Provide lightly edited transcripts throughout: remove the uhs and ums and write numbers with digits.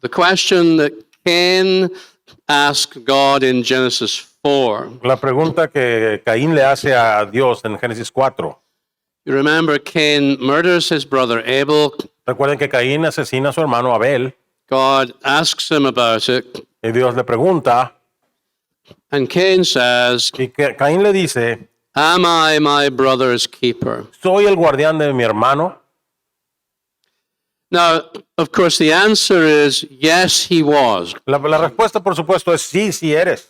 The question that Cain asked God in Genesis 4. La pregunta que Caín le hace a Dios en Génesis 4. You remember Cain murders his brother Abel. Recuerden que Caín asesina a su hermano Abel God asks him about it. y Dios le pregunta And Cain says, y Caín le dice, am I my brother's keeper? ¿soy el guardián de mi hermano? Now, of course, the answer is yes, he was. La respuesta, por supuesto, es sí, sí eres.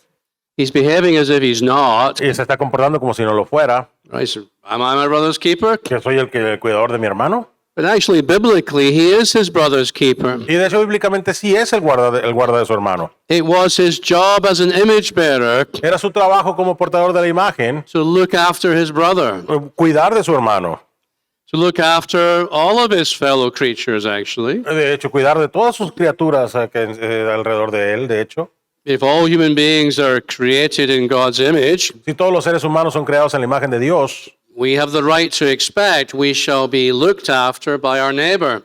He's behaving as if he's not. Y se está comportando como si no lo fuera. Right? So, am I my brother's keeper? Que soy el cuidador de mi hermano. But actually, biblically, he is his brother's keeper. Y de hecho, bíblicamente sí es el guarda de su hermano. It was his job as an image bearer Era su trabajo como portador de la imagen, to look after his brother, cuidar de su hermano. to look after all of his fellow creatures, actually. De hecho, cuidar de todas sus criaturas alrededor de él, de hecho. If all human beings are created in God's image, Si todos los seres humanos son creados en la imagen de Dios, we have the right to expect we shall be looked after by our neighbor.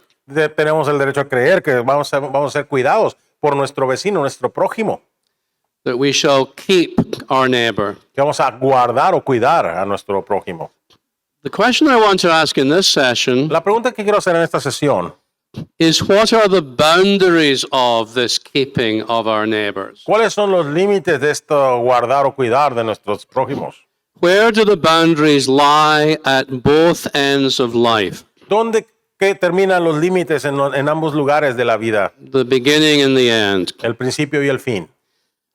tenemos el derecho a creer que vamos a ser cuidados por nuestro vecino, nuestro prójimo. That we shall keep our neighbor. Que vamos a guardar o cuidar a nuestro prójimo. The question I want to ask in this session La pregunta que quiero hacer en esta sesión, is what are the boundaries of this keeping of our neighbors? ¿cuáles son los límites de esto guardar o cuidar de nuestros prójimos? Where do the boundaries lie at both ends of life? ¿Dónde terminan los límites en ambos lugares de la vida? The beginning and the end. El principio y el fin.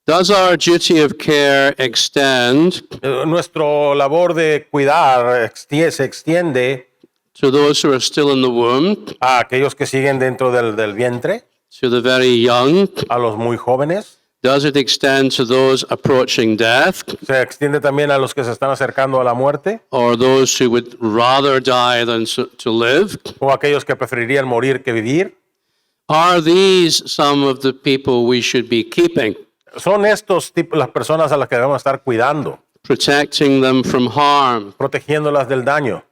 Does our duty of care extend Nuestro labor de cuidar se extiende to those who are still in the womb, a aquellos que siguen dentro del vientre, to the very young? a los muy jóvenes. Does it extend to those approaching death, Se extiende también a los que se están acercando a la muerte or those who would rather die than to live? o aquellos que preferirían morir que vivir. Are these some of the people we should be keeping, Son estos tipos las personas a las que debemos estar cuidando, protecting them from harm? protegiéndolas del daño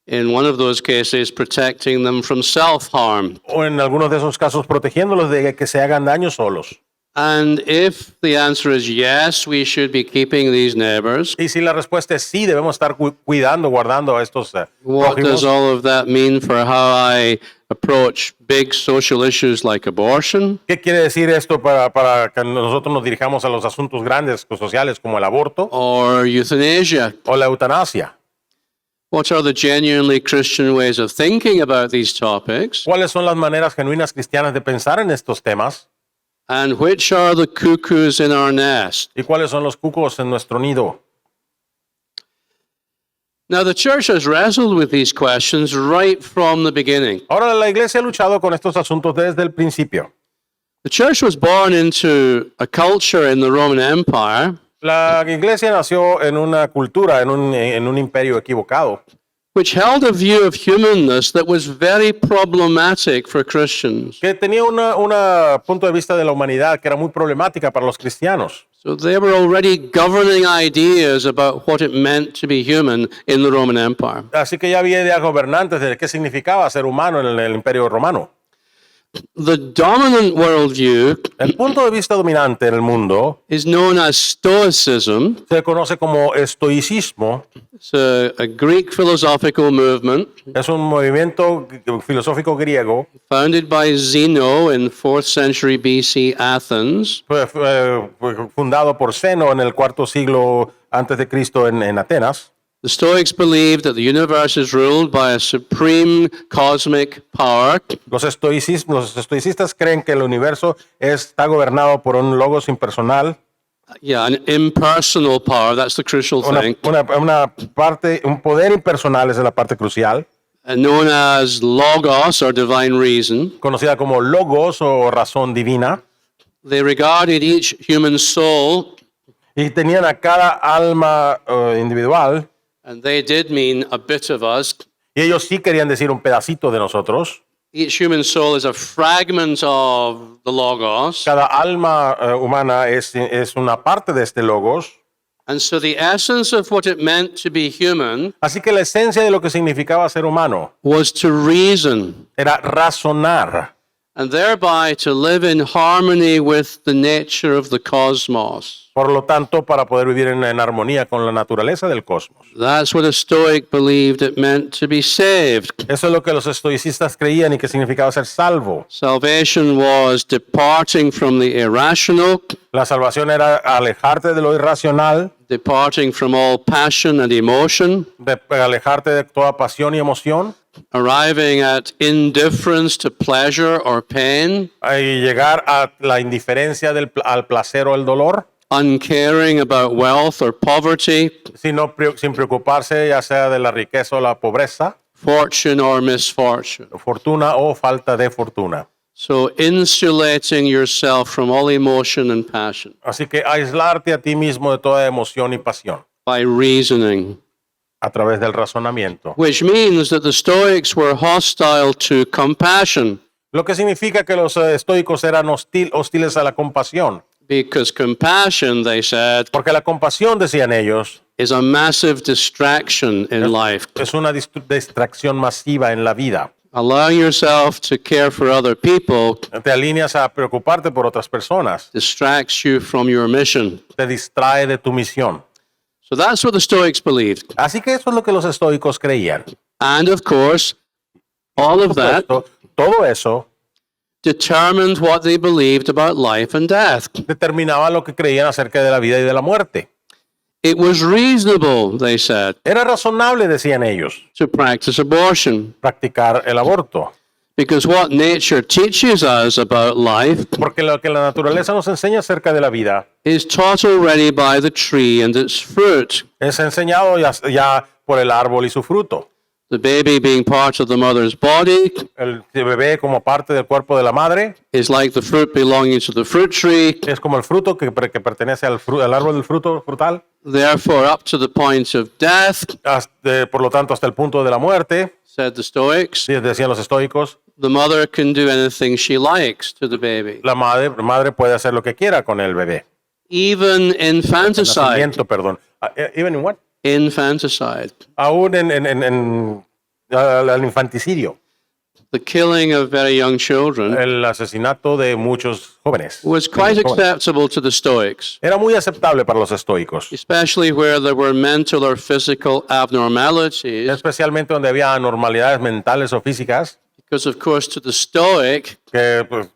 In one of those cases, protecting them from self-harm. o en algunos de esos casos protegiéndolos de que se hagan daño solos. And if the answer is yes, we should be keeping these neighbors, Y si la respuesta es sí, debemos estar cuidando, guardando a estos what prójimos. does all of that mean for how I approach big social issues like abortion, ¿Qué quiere decir esto para que nosotros nos dirijamos a los asuntos grandes sociales como el aborto or euthanasia? o la eutanasia? What are the genuinely Christian ways of thinking about these topics? ¿Cuáles son las maneras genuinas cristianas de pensar en estos temas? And which are the cuckoos in our nest? ¿Y cuáles son los cucos en nuestro nido? Now, the church has wrestled with these questions right from the beginning. Ahora la iglesia ha luchado con estos asuntos desde el principio. The church was born into a culture in the Roman Empire La iglesia nació en una cultura, en un imperio equivocado, which held a view of humanness that was very problematic for Christians. que tenía un punto de vista de la humanidad que era muy problemática para los cristianos. So they were already governing ideas about what it meant to be human in the Roman Empire. Así que ya había ideas gobernantes de qué significaba ser humano en el imperio romano. The dominant worldview El punto de vista dominante en el mundo is known as Stoicism. se conoce como estoicismo. It's a Greek philosophical movement Es un movimiento filosófico griego founded by Zeno in 4th century BC Athens. fue fundado por Zeno en el IV siglo antes de Cristo en Atenas. The Stoics believed that the universe is ruled by a supreme cosmic power Los estoicistas creen que el universo está gobernado por un logos impersonal, an impersonal power. That's the crucial thing. un poder impersonal, esa es la parte crucial, Known as logos or divine reason. conocida como logos o razón divina, They regarded each human soul, y tenían a cada alma individual, and they did mean a bit of us. y ellos sí querían decir un pedacito de nosotros. Each human soul is a fragment of the logos. Cada alma humana es una parte de este logos. And so the essence of what it meant to be human Así que la esencia de lo que significaba ser humano was to reason. era razonar. and thereby to live in harmony with the nature of the cosmos. Por lo tanto, para poder vivir en armonía con la naturaleza del cosmos. That's what a Stoic believed it meant to be saved. Eso es lo que los estoicistas creían y que significaba ser salvo. Salvation was departing from the irrational, La salvación era alejarte de lo irracional, departing from all passion and emotion, alejarte de toda pasión y emoción, arriving at indifference to pleasure or pain, y llegar a la indiferencia al placer o el dolor, uncaring about wealth or poverty, sin preocuparse ya sea de la riqueza o la pobreza, fortune or misfortune. fortuna o falta de fortuna. So insulating yourself from all emotion and passion Así que aislarte a ti mismo de toda emoción y pasión by reasoning, a través del razonamiento. which means that the Stoics were hostile to compassion, Lo que significa que los estoicos eran hostiles a la compasión. because compassion, they said, Porque la compasión, decían ellos, is a massive distraction in life. es una distracción masiva en la vida. Allowing yourself to care for other people Te alineas a preocuparte por otras personas. distracts you from your mission. Te distrae de tu misión. So that's what the Stoics believed. Así que eso es lo que los estoicos creían. And of course, all of that Todo eso determined what they believed about life and death. determinaba lo que creían acerca de la vida y de la muerte. It was reasonable, they said, Era razonable, decían ellos, to practice abortion, practicar el aborto. because what nature teaches us about life Porque lo que la naturaleza nos enseña acerca de la vida is taught already by the tree and its fruit. es enseñado ya por el árbol y su fruto. The baby being part of the mother's body El bebé como parte del cuerpo de la madre is like the fruit belonging to the fruit tree, es como el fruto que pertenece al árbol del fruto frutal. therefore up to the point of death, Por lo tanto, hasta el punto de la muerte, said the Stoics, decían los estoicos, the mother can do anything she likes to the baby. la madre puede hacer lo que quiera con el bebé. Even infanticide. Nacimiento, perdón. Even in what? Infanticide. Aún al infanticidio, The killing of very young children el asesinato de muchos jóvenes. was quite acceptable to the Stoics, Era muy aceptable para los estoicos, especially where there were mental or physical abnormalities, especialmente donde había anormalidades mentales o físicas, because of course to the Stoic, que pues,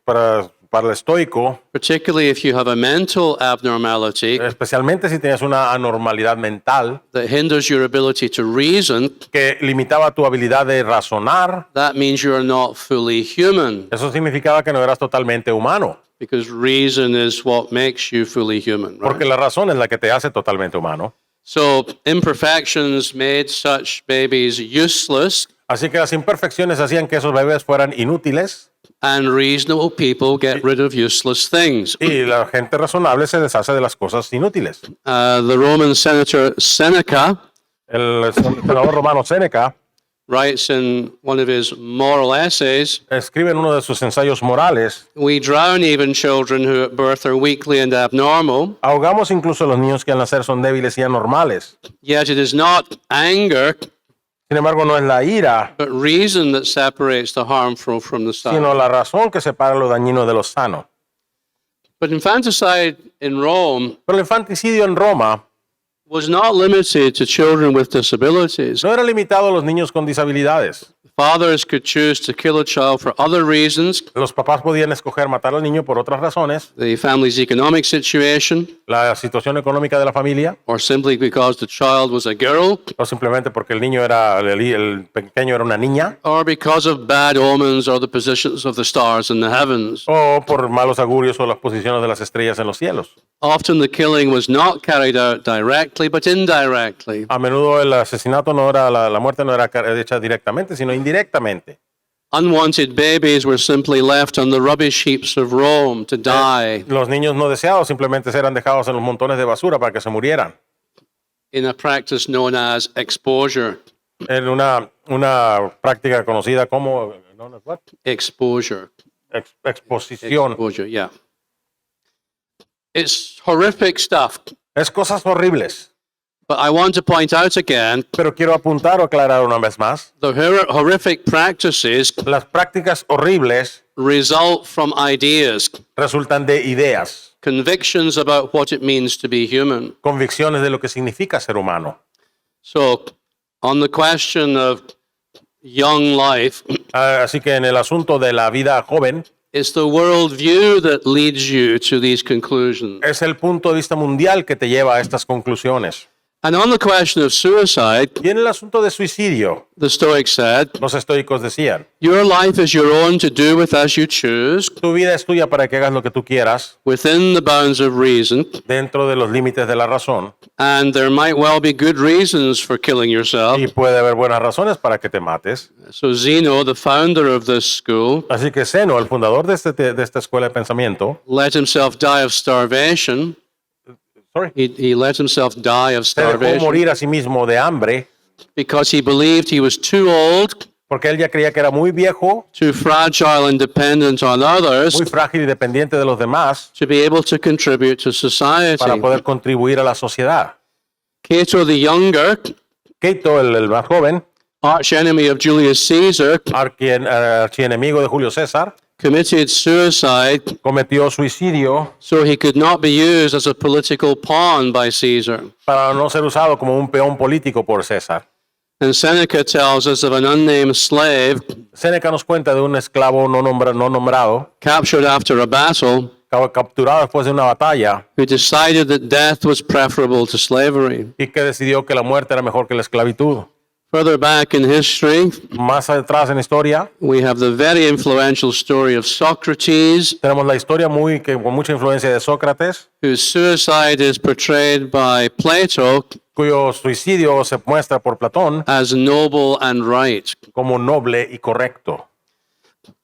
para el estoico, particularly if you have a mental abnormality especialmente si tenías una anormalidad mental that hinders your ability to reason, que limitaba tu habilidad de razonar, that means you are not fully human, eso significaba que no eras totalmente humano, because reason is what makes you fully human, porque right? la razón es la que te hace totalmente humano. So imperfections made such babies useless, Así que las imperfecciones hacían que esos bebés fueran inútiles and reasonable people get rid of useless things. y la gente razonable se deshace de las cosas inútiles. The Roman senator Seneca El senador romano Séneca writes in one of his moral essays, escribe en uno de sus ensayos morales: we drown even children who at birth are weakly and abnormal, ahogamos incluso a los niños que al nacer son débiles y anormales. yet it is not anger, Sin embargo, no es la ira, but reason that separates the harmful from the sane. sino la razón que separa lo dañino de lo sano. But infanticide in Rome Pero el infanticidio en Roma was not limited to children with disabilities. no era limitado a los niños con disabilidades. Fathers could choose to kill a child for other reasons, Los papás podían escoger matar al niño por otras razones, the family's economic situation, la situación económica de la familia, or simply because the child was a girl, o simplemente porque el pequeño era una niña, or because of bad omens or the positions of the stars in the heavens. o por malos augurios o las posiciones de las estrellas en los cielos. Often the killing was not carried out directly, but indirectly. A menudo el asesinato no era, la muerte no era hecha directamente, sino indirectamente. Unwanted babies were simply left on the rubbish heaps of Rome to die Los niños no deseados simplemente eran dejados en los montones de basura para que se murieran. in a practice known as exposure. En una práctica conocida como what? Exposure. Exposición. Exposure, yeah. It's horrific stuff. Es cosas horribles. But I want to point out again Pero quiero apuntar o aclarar una vez más, the horrific practices las prácticas horribles result from ideas, resultan de ideas, convictions about what it means to be human. convicciones de lo que significa ser humano. So, on the question of young life, Así que en el asunto de la vida joven, it's the worldview that leads you to these conclusions. es el punto de vista mundial que te lleva a estas conclusiones. And on the question of suicide, Y en el asunto de suicidio, the Stoics said, los estoicos decían, your life is your own to do with as you choose, tu vida es tuya para que hagas lo que tú quieras, within the bounds of reason, dentro de los límites de la razón, and there might well be good reasons for killing yourself. y puede haber buenas razones para que te mates. So Zeno, the founder of this school, Así que Zeno, el fundador de esta escuela de pensamiento, let himself die of starvation. He let himself die of se dejó starvation morir a sí mismo de hambre, because he believed he was too old, porque él ya creía que era muy viejo, too fragile and dependent on others muy frágil y dependiente de los demás, to be able to contribute to society. para poder contribuir a la sociedad. Cato the Younger, Cato, el más joven, arch enemy of Julius Caesar, archienemigo de Julio César, committed suicide cometió suicidio so he could not be used as a political pawn by Caesar. para no ser usado como un peón político por César. And Seneca tells us of an unnamed slave Séneca nos cuenta de un esclavo no nombrado, captured after a battle capturado después de una batalla, who decided that death was preferable to slavery. y que decidió que la muerte era mejor que la esclavitud. Further back in history, Más atrás en la historia, we have the very influential story of Socrates, tenemos la historia con mucha influencia de Sócrates, whose suicide is portrayed by Plato cuyo suicidio se muestra por Platón as noble and right. como noble y correcto.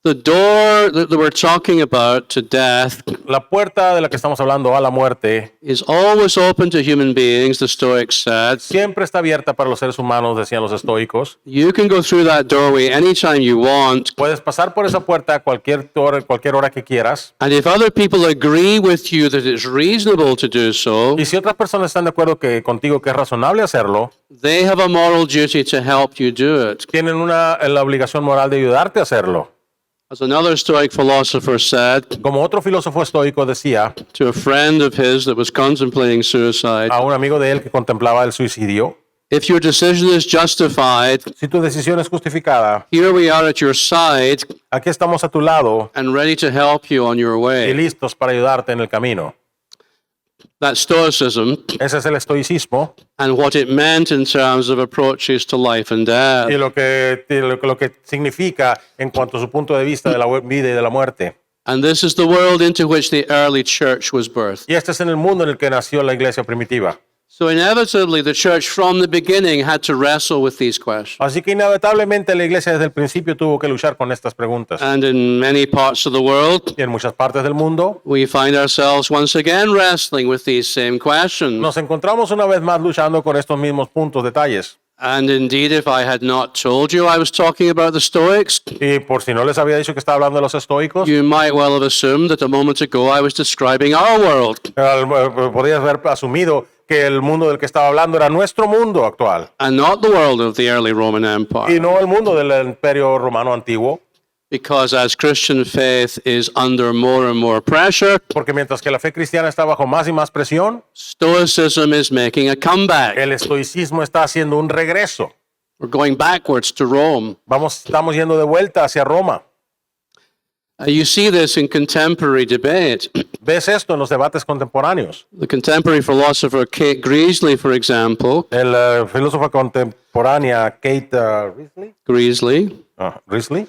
The door that we're talking about to death La puerta de la que estamos hablando a la muerte is always open to human beings, the Stoics said. siempre está abierta para los seres humanos, decían los estoicos. You can go through that doorway anytime you want. Puedes pasar por esa puerta a cualquier hora que quieras. And if other people agree with you that it's reasonable to do so, Y si otras personas están de acuerdo contigo que es razonable hacerlo, they have a moral duty to help you do it. tienen la obligación moral de ayudarte a hacerlo. As another Stoic philosopher said Como otro filósofo estoico decía to a friend of his that was contemplating suicide, a un amigo de él que contemplaba el suicidio, if your decision is justified, si tu decisión es justificada, here we are at your side aquí estamos a tu lado and ready to help you on your y way. listos para ayudarte en el camino. That's Stoicism Ese es el estoicismo and what it meant in terms of approaches to life and death. y lo que significa en cuanto a su punto de vista de la vida y de la muerte. And this is the world into which the early church was birthed. Y este es en el mundo en el que nació la iglesia primitiva. So inevitably, the church from the beginning had to wrestle with these questions. Así que inevitablemente la iglesia desde el principio tuvo que luchar con estas preguntas. And in many parts of the world, Y en muchas partes del mundo we find ourselves once again wrestling with these same questions. nos encontramos una vez más luchando con estos mismos puntos, detalles. And indeed, if I had not told you I was talking about the Stoics, Y por si no les había dicho que estaba hablando de los estoicos, you might well have assumed that a moment ago I was describing our world. podrías haber asumido que el mundo del que estaba hablando era nuestro mundo actual And not the world of the early Roman Empire. y no el mundo del imperio romano antiguo. Because as Christian faith is under more and more pressure, Porque mientras que la fe cristiana está bajo más y más presión, Stoicism is making a comeback. el estoicismo está haciendo un regreso. We're going backwards to Rome. Estamos yendo de vuelta hacia Roma. You see this in contemporary debate. ¿Ves esto en los debates contemporáneos? The contemporary philosopher Kate Greasley, for example, El filósofa contemporánea Kate Risley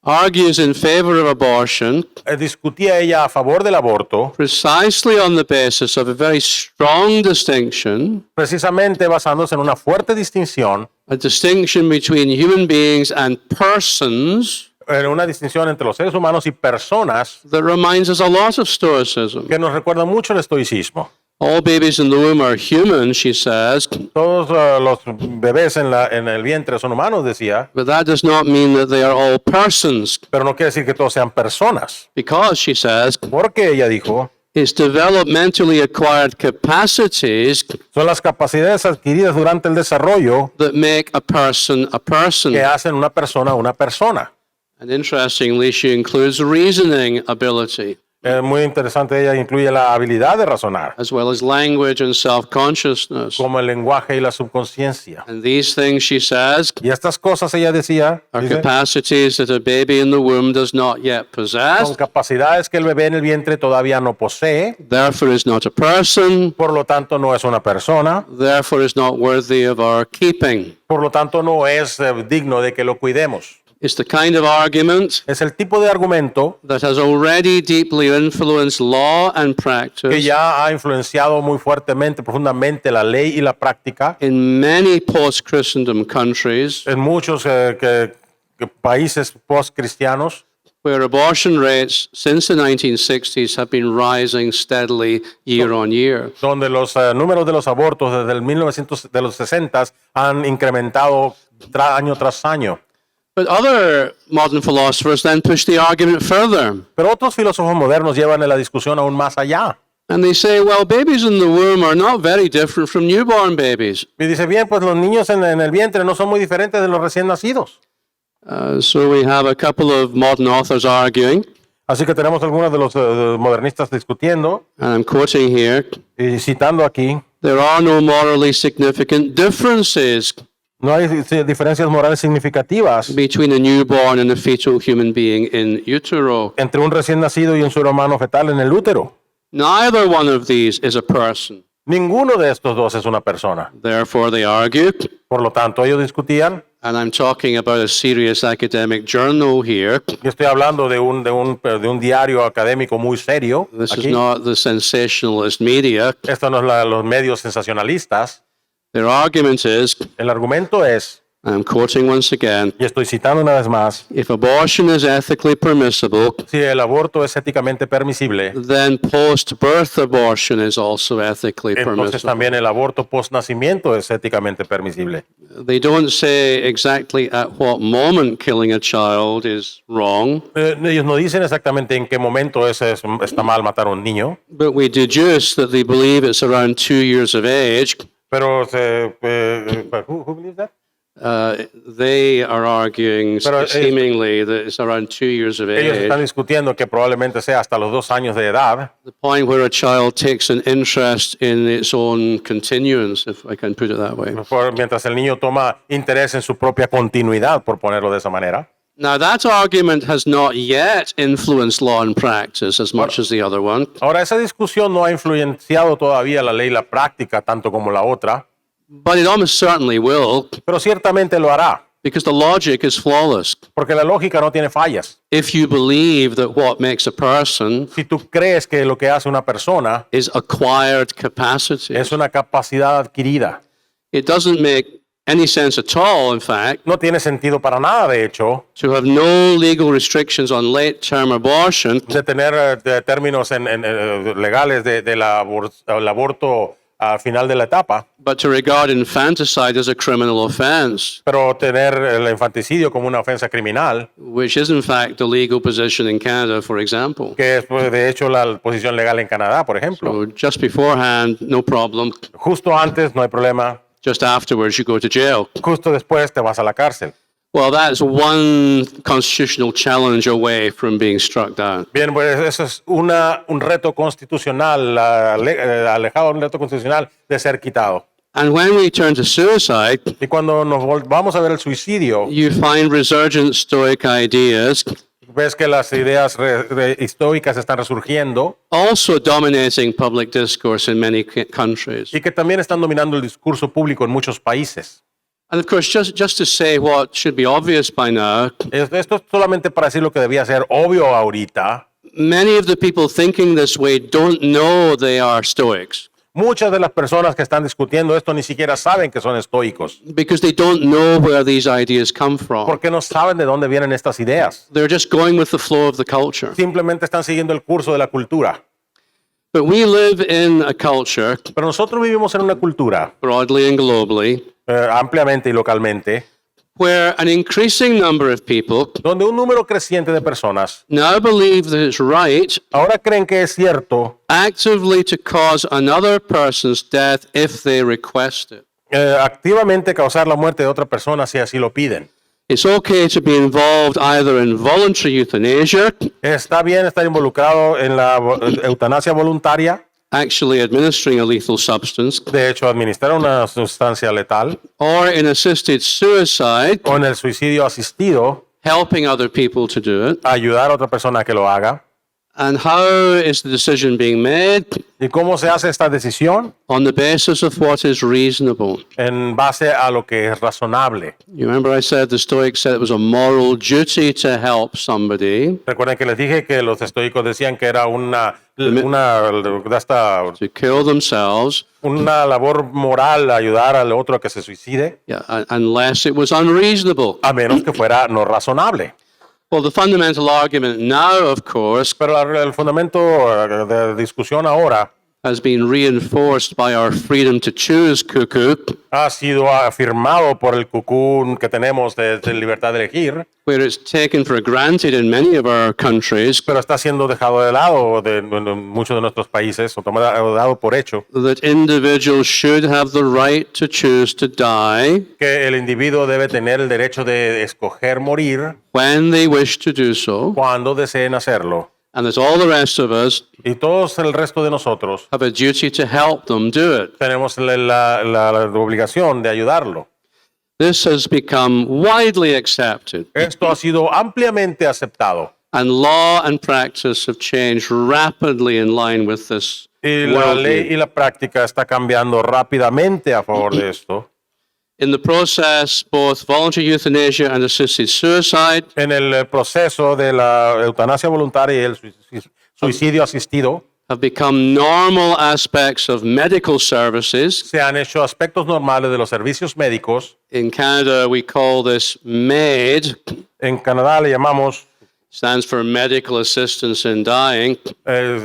argues in favor of abortion discutía ella a favor del aborto precisely on the basis of a very strong distinction, precisamente basándose en una fuerte distinción, a distinction between human beings and persons en una distinción entre los seres humanos y personas that reminds us a lot of Stoicism. que nos recuerda mucho el estoicismo. All babies in the womb are human, she says, Todos los bebés en el vientre son humanos, decía, but that does not mean that they are all persons. pero no quiere decir que todos sean personas. Because, she says, Porque ella dijo, It's developmentally acquired capacities Son las capacidades adquiridas durante el desarrollo that make a person a person. que hacen una persona. And interestingly, she includes reasoning ability, Es muy interesante, ella incluye la habilidad de razonar, as well as language and self-consciousness. como el lenguaje y la subconsciencia. And these things, she says, Y estas cosas, ella decía, are dice, capacities that a baby in the womb does not yet son possess, capacidades que el bebé en el vientre todavía no posee, therefore is not a person, por lo tanto no es una persona, therefore is not worthy of our keeping. por lo tanto no es digno de que lo cuidemos. It's the kind of argument Es el tipo de argumento that has already deeply influenced law and que practice ya ha influenciado muy fuertemente, profundamente la ley y la práctica in many post-Christendom countries en muchos que países post-cristianos, where abortion rates since the 1960s have been rising steadily year on year. donde los números de los abortos desde el 1900 de los 60 han incrementado año tras año. But other modern philosophers then push the argument further. Pero otros filósofos modernos llevan la discusión aún más allá. And they say, well, babies in the womb are not very different from newborn babies. Y dice, bien, pues los niños en el vientre no son muy diferentes de los recién nacidos. So we have a couple of modern authors arguing, Así que tenemos algunos de los modernistas discutiendo and I'm quoting here, y citando aquí, there are no morally significant differences no hay diferencias morales significativas between a newborn and a fetal human being in utero. entre un recién nacido y un ser humano fetal en el útero. Neither one of these is a person. Ninguno de estos dos es una persona. Therefore, they argue, Por lo tanto, ellos discutían, and I'm talking about a serious academic journal here. y estoy hablando de un diario académico muy serio. This is Aquí. not the sensationalist media. Esto no es los medios sensacionalistas. Their argument is, El argumento es, I'm quoting once again, y estoy citando una vez más, if abortion is ethically permissible, si el aborto es éticamente permisible, then post-birth abortion is also ethically entonces permissible. también el aborto post-nacimiento es éticamente permisible. They don't say exactly at what moment killing a child is wrong, Ellos no dicen exactamente en qué momento está mal matar a un niño, but we deduce that they believe it's around 2 years of age. pero who believes that? They are arguing Pero seemingly that it's around 2 years of Ellos están age, discutiendo que probablemente sea hasta los 2 años de edad, the point where a child takes an interest in its own continuance, if I can put it that way. mientras el niño toma interés en su propia continuidad, por ponerlo de esa manera. Now, that argument has not yet influenced law and practice as much as the other one, Ahora, esa discusión no ha influenciado todavía la ley y la práctica tanto como la otra, but it almost certainly will, pero ciertamente lo hará, because the logic is flawless. porque la lógica no tiene fallas. If you believe that what makes a person Si tú crees que lo que hace una persona is acquired capacity, es una capacidad adquirida, it doesn't make any sense at all, in fact, no tiene sentido para nada, de hecho, to have no legal restrictions on late-term abortion, de tener términos legales del aborto al final de la etapa, but to regard infanticide as a criminal offense, pero tener el infanticidio como una ofensa criminal, which is in fact the legal position in Canada, for example. que es pues, de hecho la posición legal en Canadá, por ejemplo. So just beforehand, no problem. Justo antes no hay problema, Just afterwards, you go to jail. justo después te vas a la cárcel. Well, that's one constitutional challenge away from being struck down. Bien, pues eso es un reto constitucional, alejado de un reto constitucional de ser quitado. And when we turn to suicide, Y cuando vamos a ver el suicidio, you find resurgent Stoic ideas ves que las ideas históricas están resurgiendo also dominating public discourse in many countries. y que también están dominando el discurso público en muchos países. And of course, just to say what should be obvious by now, Esto es solamente para decir lo que debía ser obvio ahorita. many of the people thinking this way don't know they are Stoics Muchas de las personas que están discutiendo esto ni siquiera saben que son estoicos, because they don't know where these ideas come from. porque no saben de dónde vienen estas ideas. They're just going with the flow of the culture. Simplemente están siguiendo el curso de la cultura. But we live in a culture, Pero nosotros vivimos en una cultura broadly and globally, ampliamente y localmente, where an increasing number of people donde un número creciente de personas now believe that it's right ahora creen que es cierto actively to cause another person's death if they request it. activamente causar la muerte de otra persona si así lo piden. It's okay to be involved either in voluntary euthanasia, Está bien estar involucrado en la eutanasia voluntaria, actually administering a lethal substance, de hecho administrar una sustancia letal, or in assisted suicide, o en el suicidio asistido, helping other people to do it. ayudar a otra persona a que lo haga. And how is the decision being made? ¿Y cómo se hace esta decisión? On the basis of what is reasonable. En base a lo que es razonable. You remember I said the Stoics said it was a moral duty to help somebody, Recuerden que les dije que los estoicos decían que era una to kill themselves, labor moral ayudar al otro a que se suicide, unless it was unreasonable. a menos que fuera no razonable. Well, the fundamental argument now, of course, Pero el fundamento de discusión ahora has been reinforced by our freedom to choose cuckoo, ha sido afirmado por el cucú que tenemos de libertad de elegir, where it's taken for granted in many of our countries pero está siendo dejado de lado en muchos de nuestros países o dado por hecho that individuals should have the right to choose to die que el individuo debe tener el derecho de escoger morir when they wish to do so, cuando deseen hacerlo. and that all the rest of us Y todos el resto de nosotros have a duty to help them do it. tenemos la obligación de ayudarlo. This has become widely accepted, Esto ha sido ampliamente aceptado. and law and practice have changed rapidly in line with this Y la ley worldview. y la práctica está cambiando rápidamente a favor de esto. In the process, both voluntary euthanasia and assisted suicide En el proceso de la eutanasia voluntaria y el suicidio asistido, have become normal aspects of medical services. se han hecho aspectos normales de los servicios médicos. In Canada, we call this MAID, En Canadá le llamamos, stands for Medical Assistance in Dying.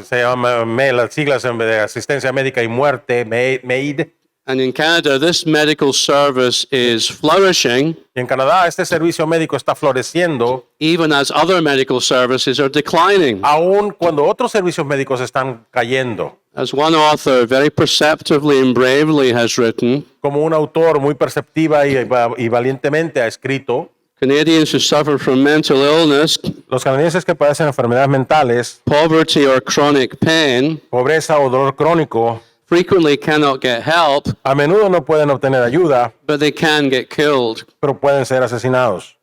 se llama las siglas de asistencia médica y muerte, MAID. And in Canada, this medical service is flourishing, Y en Canadá este servicio médico está floreciendo, even as other medical services are declining. aun cuando otros servicios médicos están cayendo. As one author very perceptively and bravely has written, Como un autor muy perceptiva y valientemente ha escrito, Canadians who suffer from mental illness, los canadienses que padecen enfermedades mentales, poverty, or chronic pain pobreza o dolor crónico, frequently cannot get help, a menudo no pueden obtener ayuda, but they can get killed. pero pueden ser asesinados.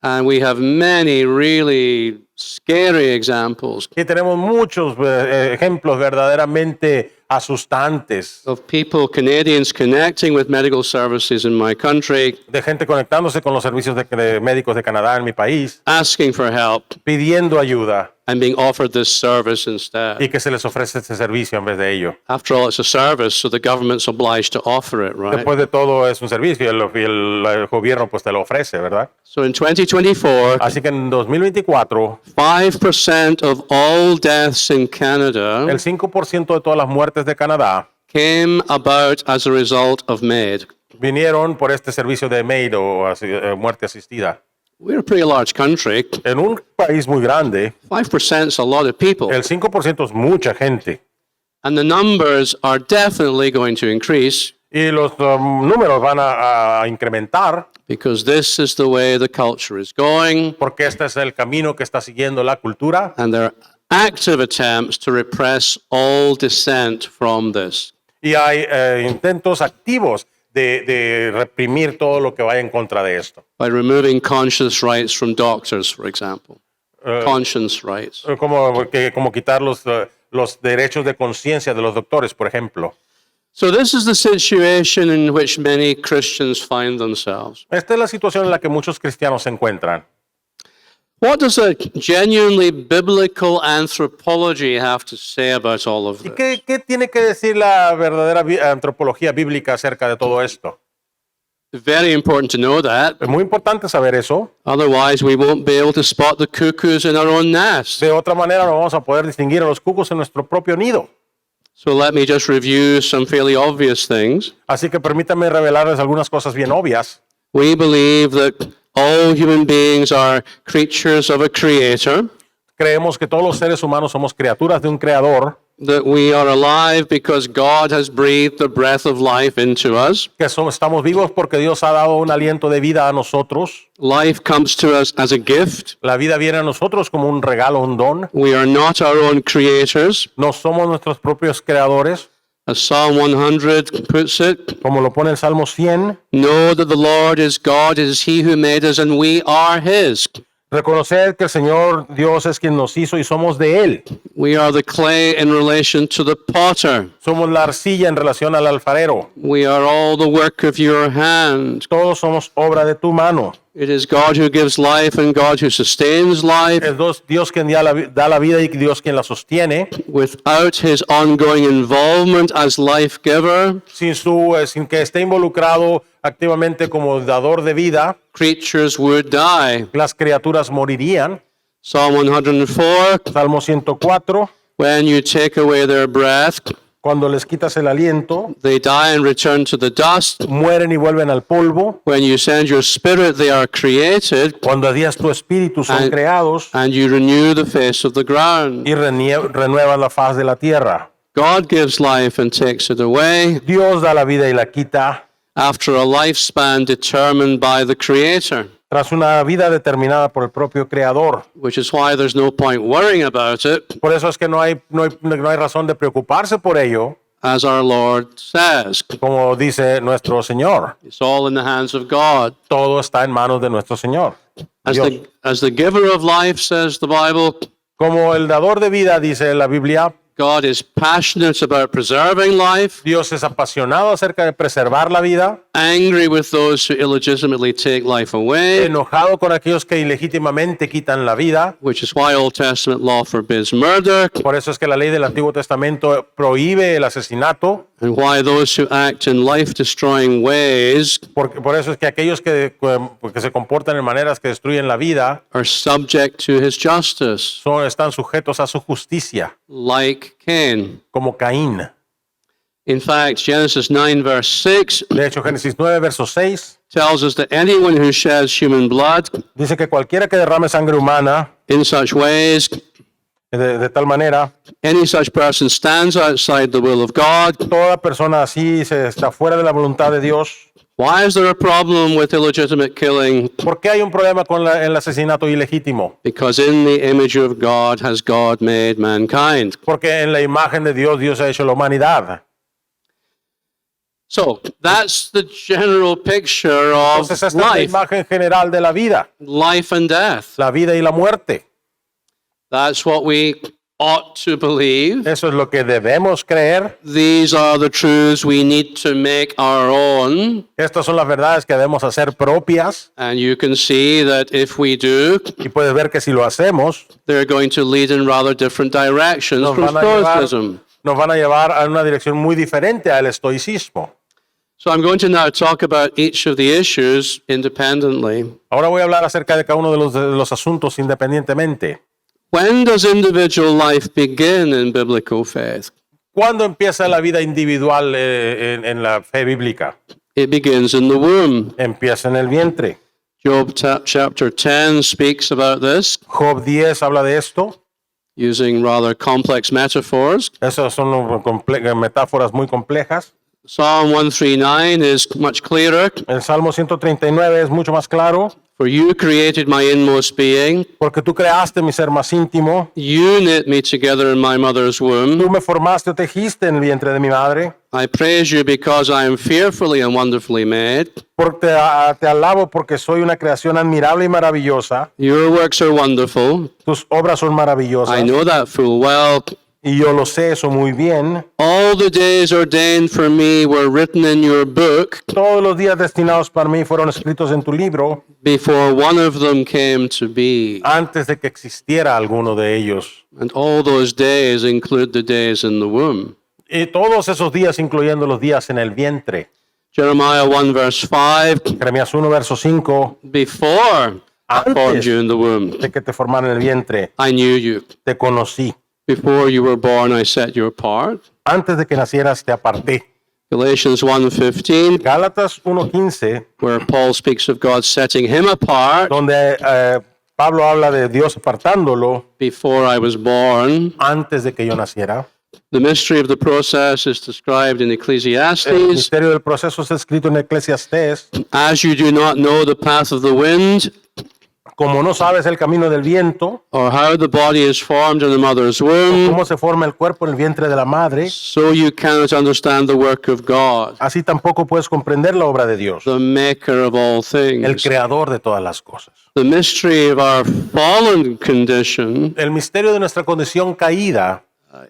And we have many really scary examples Y tenemos muchos ejemplos verdaderamente asustantes of people, Canadians, connecting with medical services in my country, de gente conectándose con los servicios de médicos de Canadá en mi país, asking for help pidiendo ayuda and being offered this service instead. y que se les ofrece este servicio en vez de ello. After all, it's a service, so the government's obliged to offer it, right? Después de todo es un servicio y el gobierno pues te lo ofrece, ¿verdad? So in 2024, Así que en 2024, 5% of all deaths in Canada el 5% de todas las muertes de Canadá came about as a result of MAID. vinieron por este servicio de MAID o muerte asistida. We're a pretty large country. En un país muy grande, 5% is a lot of people. el 5% es mucha gente And the numbers are definitely going to increase y los números van a incrementar because this is the way the culture is going, porque este es el camino que está siguiendo la cultura and there are active attempts to repress all dissent from this. y hay intentos activos de reprimir todo lo que vaya en contra de esto. By removing conscience rights from doctors, for example. Conscience rights. Como quitar los derechos de conciencia de los doctores, por ejemplo. So this is the situation in which many Christians find themselves. Esta es la situación en la que muchos cristianos se encuentran. What does a genuinely biblical anthropology have to say about all of ¿Y this? qué tiene que decir la verdadera antropología bíblica acerca de todo esto? Very important to know that. Es muy importante saber eso. Otherwise, we won't be able to spot the cuckoos in our own nest. De otra manera no vamos a poder distinguir a los cucos en nuestro propio nido. So let me just review some fairly obvious things. Así que permítanme revelarles algunas cosas bien obvias. We believe that all human beings are creatures of a creator, Creemos que todos los seres humanos somos criaturas de un creador, that we are alive because God has breathed the breath of life into us. que estamos vivos porque Dios ha dado un aliento de vida a nosotros. Life comes to us as a gift. La vida viene a nosotros como un regalo, un don. We are not our own creators. No somos nuestros propios creadores, As Psalm 100 puts it, como lo pone el Salmo 100. know that the Lord is God, it is He who made us, and we are His. Reconocer que el Señor Dios es quien nos hizo y somos de Él. We are the clay in relation to the potter. Somos la arcilla en relación al alfarero. We are all the work of your hand. Todos somos obra de tu mano. It is God who gives life and God who sustains life. Es Dios quien da la vida y Dios quien la sostiene. Without His ongoing involvement as life giver, Sin que esté involucrado activamente como dador de vida, creatures would die. las criaturas morirían. Psalm 104, Salmo 104. when you take away their breath, Cuando les quitas el aliento, they die and return to the dust. mueren y vuelven al polvo. When you send your spirit, they are created, Cuando días tu espíritu son And- creados and you renew the face of the ground. y renuevas la faz de la tierra. God gives life and takes it away Dios da la vida y la quita after a lifespan determined by the Creator, tras una vida determinada por el propio Creador. which is why there's no point worrying about it, Por eso es que no hay razón de preocuparse por ello, as our Lord says. como dice nuestro Señor. It's all in the hands of God. Todo está en manos de nuestro Señor. Dios. As the giver of life, says the Bible, Como el dador de vida, dice la Biblia, God is passionate about preserving life, Dios es apasionado acerca de preservar la vida, angry with those who illegitimately take life away, enojado con aquellos que ilegítimamente quitan la vida. which is why Old Testament law forbids murder, Por eso es que la ley del Antiguo Testamento prohíbe el asesinato. and why those who act in life-destroying ways Por eso es que aquellos que se comportan en maneras que destruyen la vida are subject to his justice, están sujetos a su justicia, like Cain. como Caín. In fact, Genesis 9, verse 6 De hecho, Génesis 9, verso 6, tells us that anyone who sheds human blood dice que cualquiera que derrame sangre humana in such ways, de tal manera, any such person stands outside the will of God. toda persona así está fuera de la voluntad de Dios. Why is there a problem with illegitimate killing? ¿Por qué hay un problema con el asesinato ilegítimo? Because in the image of God has God made mankind. Porque en la imagen de Dios, Dios ha hecho la humanidad. So that's the general picture of Entonces, esta es la life, imagen general de la vida, life and death. la vida y la muerte. That's what we ought to believe. Eso es lo que debemos creer. These are the truths we need to make our own. Estas son las verdades que debemos hacer propias. And you can see that if we do, Y puedes ver que si lo hacemos, they're going to lead in rather different directions nos from Stoicism. van a llevar a una dirección muy diferente al estoicismo. So I'm going to now talk about each of the issues independently. Ahora voy a hablar acerca de cada uno de los asuntos independientemente. When does individual life begin in biblical faith? ¿Cuándo empieza la vida individual en la fe bíblica? It begins in the womb. Empieza en el vientre. Job chapter 10 speaks about this Job 10 habla de esto. using rather complex metaphors. Esas son metáforas muy complejas. Psalm 139 is much clearer. El Salmo 139 es mucho más claro. For you created my inmost being. Porque tú creaste mi ser más íntimo. You knit me together in my mother's womb. Tú me formaste o tejiste en el vientre de mi madre. I praise you because I am fearfully and wonderfully made. Te alabo porque soy una creación admirable y maravillosa. Your works are wonderful. Tus obras son maravillosas. I know that full well. Y yo lo sé eso muy bien. All the days ordained for me were written in your book Todos los días destinados para mí fueron escritos en tu libro before one of them came to be. antes de que existiera alguno de ellos. And all those days include the days in the womb. Y todos esos días, incluyendo los días en el vientre. Jeremiah 1 verse 5, Jeremías 1, verso 5. before I formed Antes you in the womb, de que te formara en el vientre, I knew you. te conocí. Before you were born, I set you apart. Antes de que nacieras, te aparté. Galatians 1:15, Gálatas 1:15, where Paul speaks of God setting him apart donde Pablo habla de Dios apartándolo before I was born. antes de que yo naciera. The mystery of the process is described in El Ecclesiastes. misterio del proceso está escrito en Eclesiastés. As you do not know the path of the wind, Como no sabes el camino del viento, or how the body is formed in the mother's womb, cómo se forma el cuerpo en el vientre de la madre, so you cannot understand the work of God, así tampoco puedes comprender la obra de Dios, the maker of all el things. creador de todas las cosas. The mystery of our fallen condition El misterio de nuestra condición caída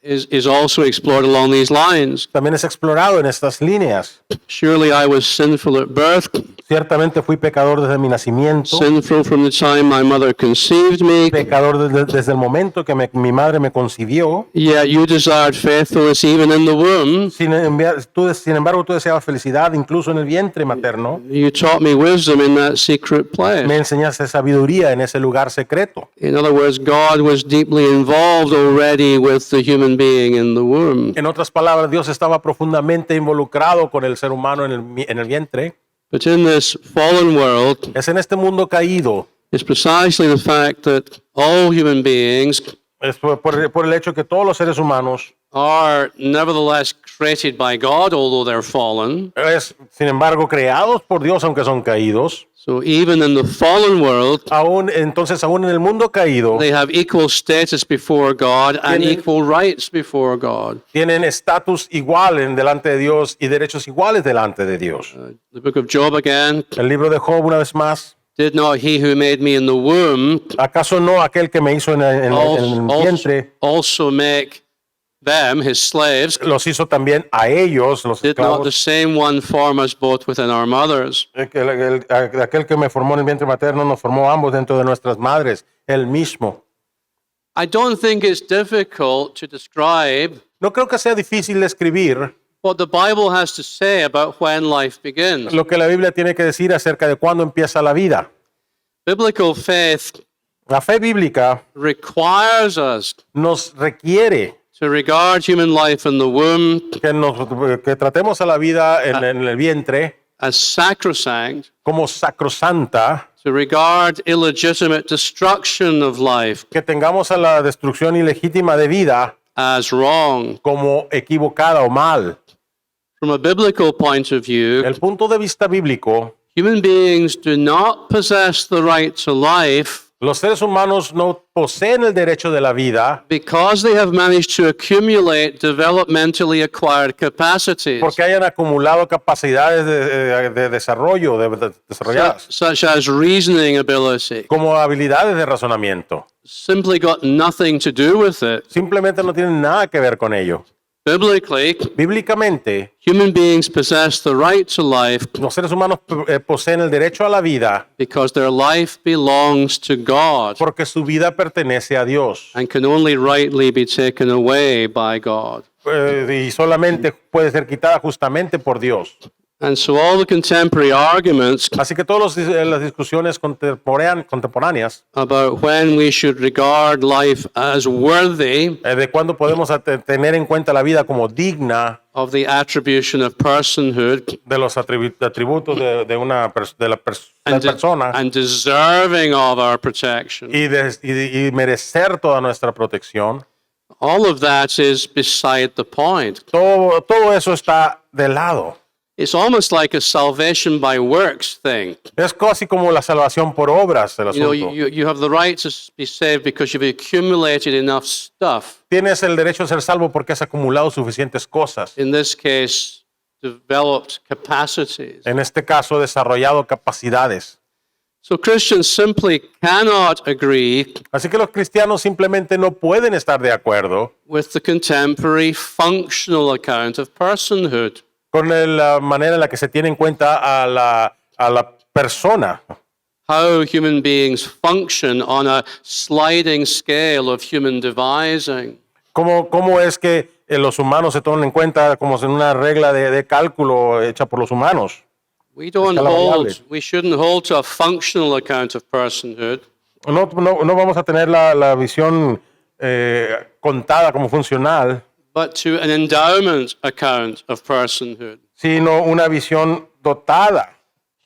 is also explored along these lines. también es explorado en estas líneas. Surely I was sinful at birth, Ciertamente fui pecador desde mi nacimiento, sinful from the time my mother conceived me, pecador desde el momento que mi madre me concibió. yet you desired faithfulness even in the womb. Sin embargo, tú deseabas felicidad incluso en el vientre materno. You taught me wisdom in that secret place. Me enseñaste sabiduría en ese lugar secreto. In other words, God was deeply involved already with the human being in the womb. En otras palabras, Dios estaba profundamente involucrado con el ser humano en el vientre. But in this fallen world, Es en este mundo caído, it's precisely the fact that all human beings es por el hecho que todos los seres humanos, are nevertheless created by God, although they're fallen. sin embargo, creados por Dios aunque son caídos. So even in the fallen world, Aún en el mundo caído, they have equal status before God and Tienen- equal rights before God. tienen estatus igual delante de Dios y derechos iguales delante de Dios. The book of Job again, El libro de Job, una vez más, did not he who made me in the womb ¿acaso no aquel que me hizo en el vientre also make them, his slaves? los hizo también a ellos, los Did not the esclavos? same one form us both within our mothers? Aquel que me formó en el vientre materno nos formó ambos dentro de nuestras madres, él mismo. I don't think it's difficult to describe No creo que sea difícil describir what the Bible has to say about when life begins. lo que la Biblia tiene que decir acerca de cuándo empieza la vida. Biblical faith La fe bíblica requires us nos requiere to regard human life in the womb que tratemos a la vida en el vientre as sacrosanct, como sacrosanta, to regard illegitimate destruction of life que tengamos a la destrucción ilegítima de vida as wrong. como equivocada o mal. From a biblical point of view, El punto de vista bíblico, human beings do not possess the right to life los seres humanos no poseen el derecho de la vida because they have managed to accumulate developmentally acquired capacities, porque hayan acumulado capacidades de desarrollo, desarrolladas, such as reasoning ability. como habilidades de razonamiento. Simply got nothing to do with it. Simplemente no tienen nada que ver con ello. Biblically, Bíblicamente, human beings possess the right to life los seres humanos poseen el derecho a la vida because their life belongs to God porque su vida pertenece a Dios and can only rightly be taken away by God. y solamente puede ser quitada justamente por Dios. And so all the contemporary arguments Así que todas las discusiones contemporáneas about when we should regard life as worthy de cuándo podemos tener en cuenta la vida como digna of the attribution of personhood de los atributos de la and, persona and deserving of our protection. y merecer toda nuestra protección. All of that is beside the point. Todo eso está de lado. It's almost like a salvation by works thing. Es casi como la salvación por obras el You know, asunto. you have the right to be saved because you've accumulated enough stuff. Tienes el derecho a ser salvo porque has acumulado suficientes cosas. In this case, developed capacities. En este caso, desarrollado capacidades. So Christians simply cannot agree Así que los cristianos simplemente no pueden estar de acuerdo with the contemporary functional account of personhood. con la manera en la que se tiene en cuenta a la persona. How human beings function on a sliding scale of human devising. ¿Cómo es que los humanos se toman en cuenta como en una regla de cálculo hecha por los humanos? We shouldn't hold to a functional account of personhood. No vamos a tener la visión contada como funcional, But to an endowment account of personhood. sino una visión dotada.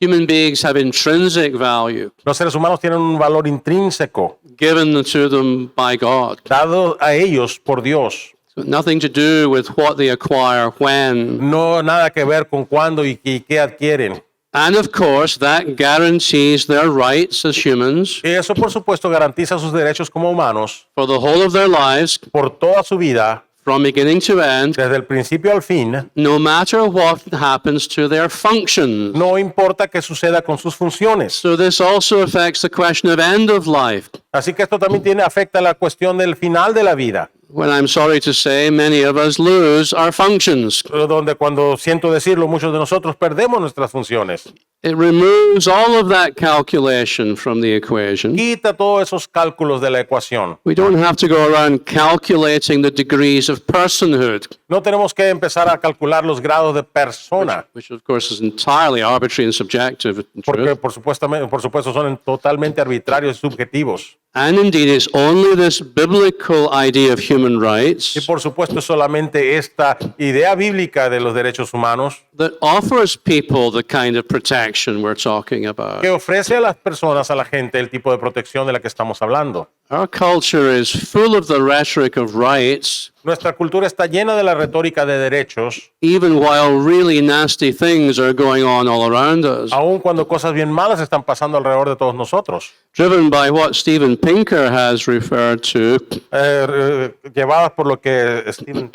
Human beings have intrinsic value Los seres humanos tienen un valor intrínseco given to them by God. dado a ellos por Dios. So nothing to do with what they acquire when. No nada que ver con cuándo y qué adquieren. And of course, that guarantees their rights as humans Y eso, por supuesto, garantiza sus derechos como humanos for the whole of their lives, por toda su vida, from beginning to end, desde el principio al fin. no matter what happens to their functions. No importa qué suceda con sus funciones. So this also affects the question of end of life. Así que esto también afecta la cuestión del final de la vida, When I'm sorry to say, many of us lose our functions. donde cuando siento decirlo, muchos de nosotros perdemos nuestras funciones. It removes all of that calculation from the equation. Quita todos esos cálculos de la ecuación. We don't have to go around calculating the degrees of personhood, No tenemos que empezar a calcular los grados de persona, which of course is entirely arbitrary and subjective. in porque truth. por supuesto son totalmente arbitrarios y subjetivos. And indeed, it's only this biblical idea of human Y rights por supuesto solamente esta idea bíblica de los derechos humanos that offers people the kind of protection we're talking about. que ofrece a las personas, a la gente, el tipo de protección de la que estamos hablando. Our culture is full of the rhetoric of rights, Nuestra cultura está llena de la retórica de derechos, even while really nasty things are going on all around us, aun cuando cosas bien malas están pasando alrededor de todos nosotros, driven by what Steven Pinker has referred to. llevadas por lo que Steven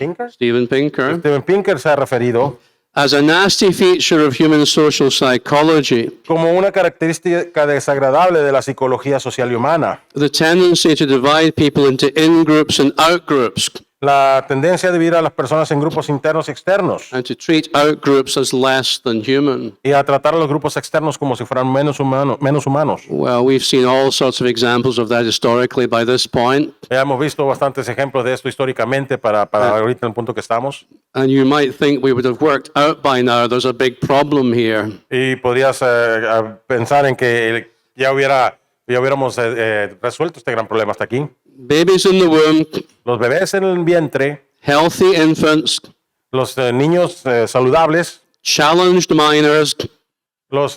Pinker se ha referido As a nasty feature of human social psychology, como una característica desagradable de la psicología social y humana, the tendency to divide people into in-groups and out-groups, la tendencia de dividir a las personas en grupos internos y externos and to treat out-groups as less than human. y a tratar a los grupos externos como si fueran menos humanos. Well, we've seen all sorts of examples of that historically by this point, Ya hemos visto bastantes ejemplos de esto históricamente para ahorita en el punto que estamos. and you might think we would have worked out by now there's a big problem here. Y podrías pensar en que ya hubiéramos resuelto este gran problema hasta aquí. Babies in the womb, Los bebés en el vientre, healthy infants, los niños saludables, challenged minors, los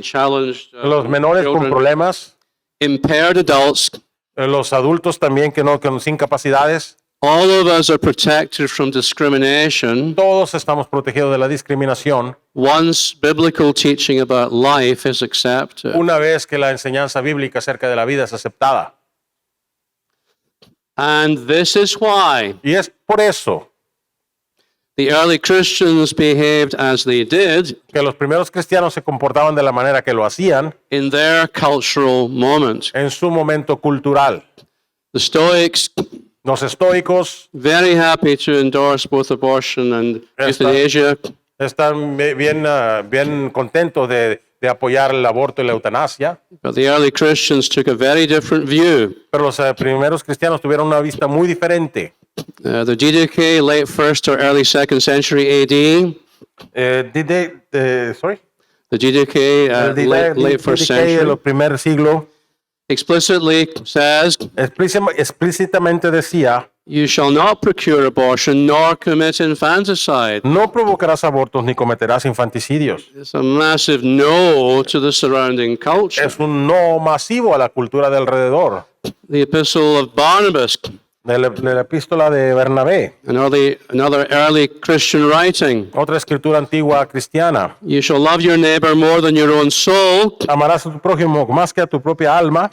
challenged los menores con children, problemas, impaired adults, los adultos también que sin capacidades. all of us are protected from discrimination Todos estamos protegidos de la discriminación once biblical teaching about life is accepted. una vez que la enseñanza bíblica acerca de la vida es aceptada. And this is why Y es por eso the early Christians behaved as they did que los primeros cristianos se comportaban de la manera que lo hacían in their cultural moment. en su momento cultural. The Stoics, Los estoicos very happy to endorse both abortion and euthanasia, están bien contentos de apoyar el aborto y la eutanasia, but the early Christians took a very different view. pero los primeros cristianos tuvieron una vista muy diferente. The Didache, late 1st or early 2nd century AD, Sorry? the Didache, late 1st De century, los primer siglo explicitly says, explícitamente decía: you shall not procure abortion nor commit infanticide. no provocarás abortos ni cometerás infanticidios. It's a massive no to the surrounding culture. Es un no masivo a la cultura de alrededor. The epistle of Barnabas, De la epístola de Bernabé, another early Christian writing. otra escritura antigua cristiana. You shall love your neighbor more than your own soul. Amarás a tu prójimo más que a tu propia alma.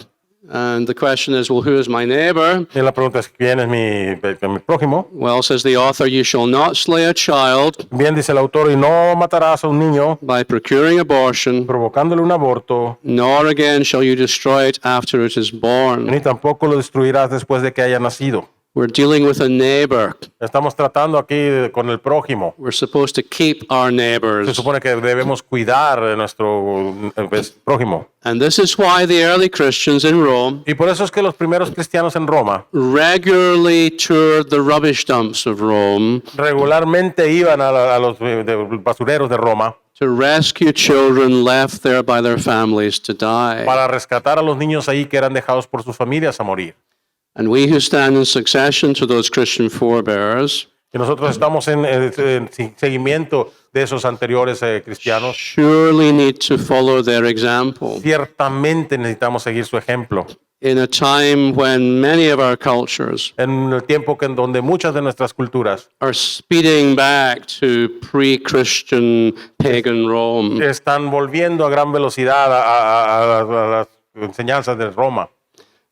And the question is, well, who is my neighbor? Y la pregunta es: ¿quién es mi prójimo? Well, says the author, you shall not slay a child Bien dice el autor: y no matarás a un niño by procuring abortion, provocándole un aborto, nor again shall you destroy it after it is born. ni tampoco lo destruirás después de que haya nacido. We're dealing with a neighbor. Estamos tratando aquí con el prójimo. We're supposed to keep our Se neighbors. supone que debemos cuidar de nuestro prójimo. And this is why the early Christians in Rome Y por eso es que los primeros cristianos en Roma regularly toured the rubbish dumps of Rome regularmente iban a los basureros de Roma to rescue children left there by their families to die. para rescatar a los niños ahí que eran dejados por sus familias a morir. And we who stand in succession to those Christian forebears Y nosotros estamos en seguimiento de esos anteriores cristianos. surely need to follow their example. Ciertamente necesitamos seguir su ejemplo. In a time when many of our cultures En el tiempo en donde muchas de nuestras culturas are speeding back to pre-Christian pagan Rome, están volviendo a gran velocidad a las enseñanzas de Roma.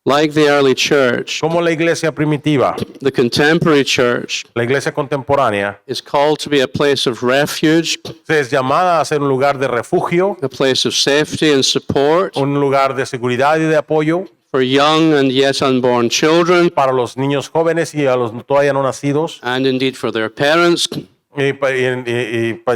like the early church, Como la iglesia primitiva, the contemporary church la iglesia contemporánea, is called to be a place of refuge, se es llamada a ser un lugar de refugio, a place of safety and support un lugar de seguridad y de apoyo for young and yet unborn children, para los niños jóvenes y a los todavía no nacidos, and indeed for their parents,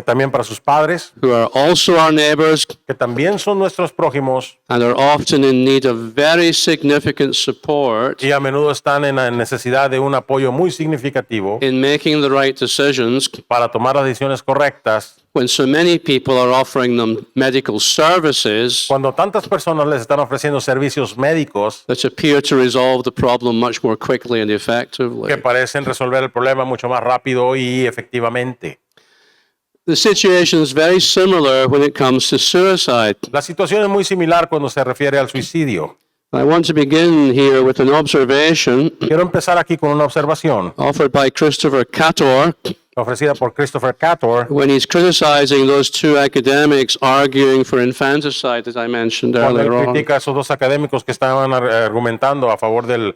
también para sus padres, who are also our neighbors que también son nuestros prójimos and are often in need of very significant support y a menudo están en la necesidad de un apoyo muy significativo in making the right decisions para tomar las decisiones correctas when so many people are offering them medical services cuando tantas personas les están ofreciendo servicios médicos that appear to resolve the problem much more quickly and effectively. que parecen resolver el problema mucho más rápido y efectivamente. The situation is very similar when it comes to suicide. La situación es muy similar cuando se refiere al suicidio. I want to begin here with an observation Quiero empezar aquí con una observación offered by Christopher Cator ofrecida por Christopher Cator when he's criticizing those two academics arguing for infanticide that I mentioned cuando él earlier on. critica a esos dos académicos que estaban argumentando a favor del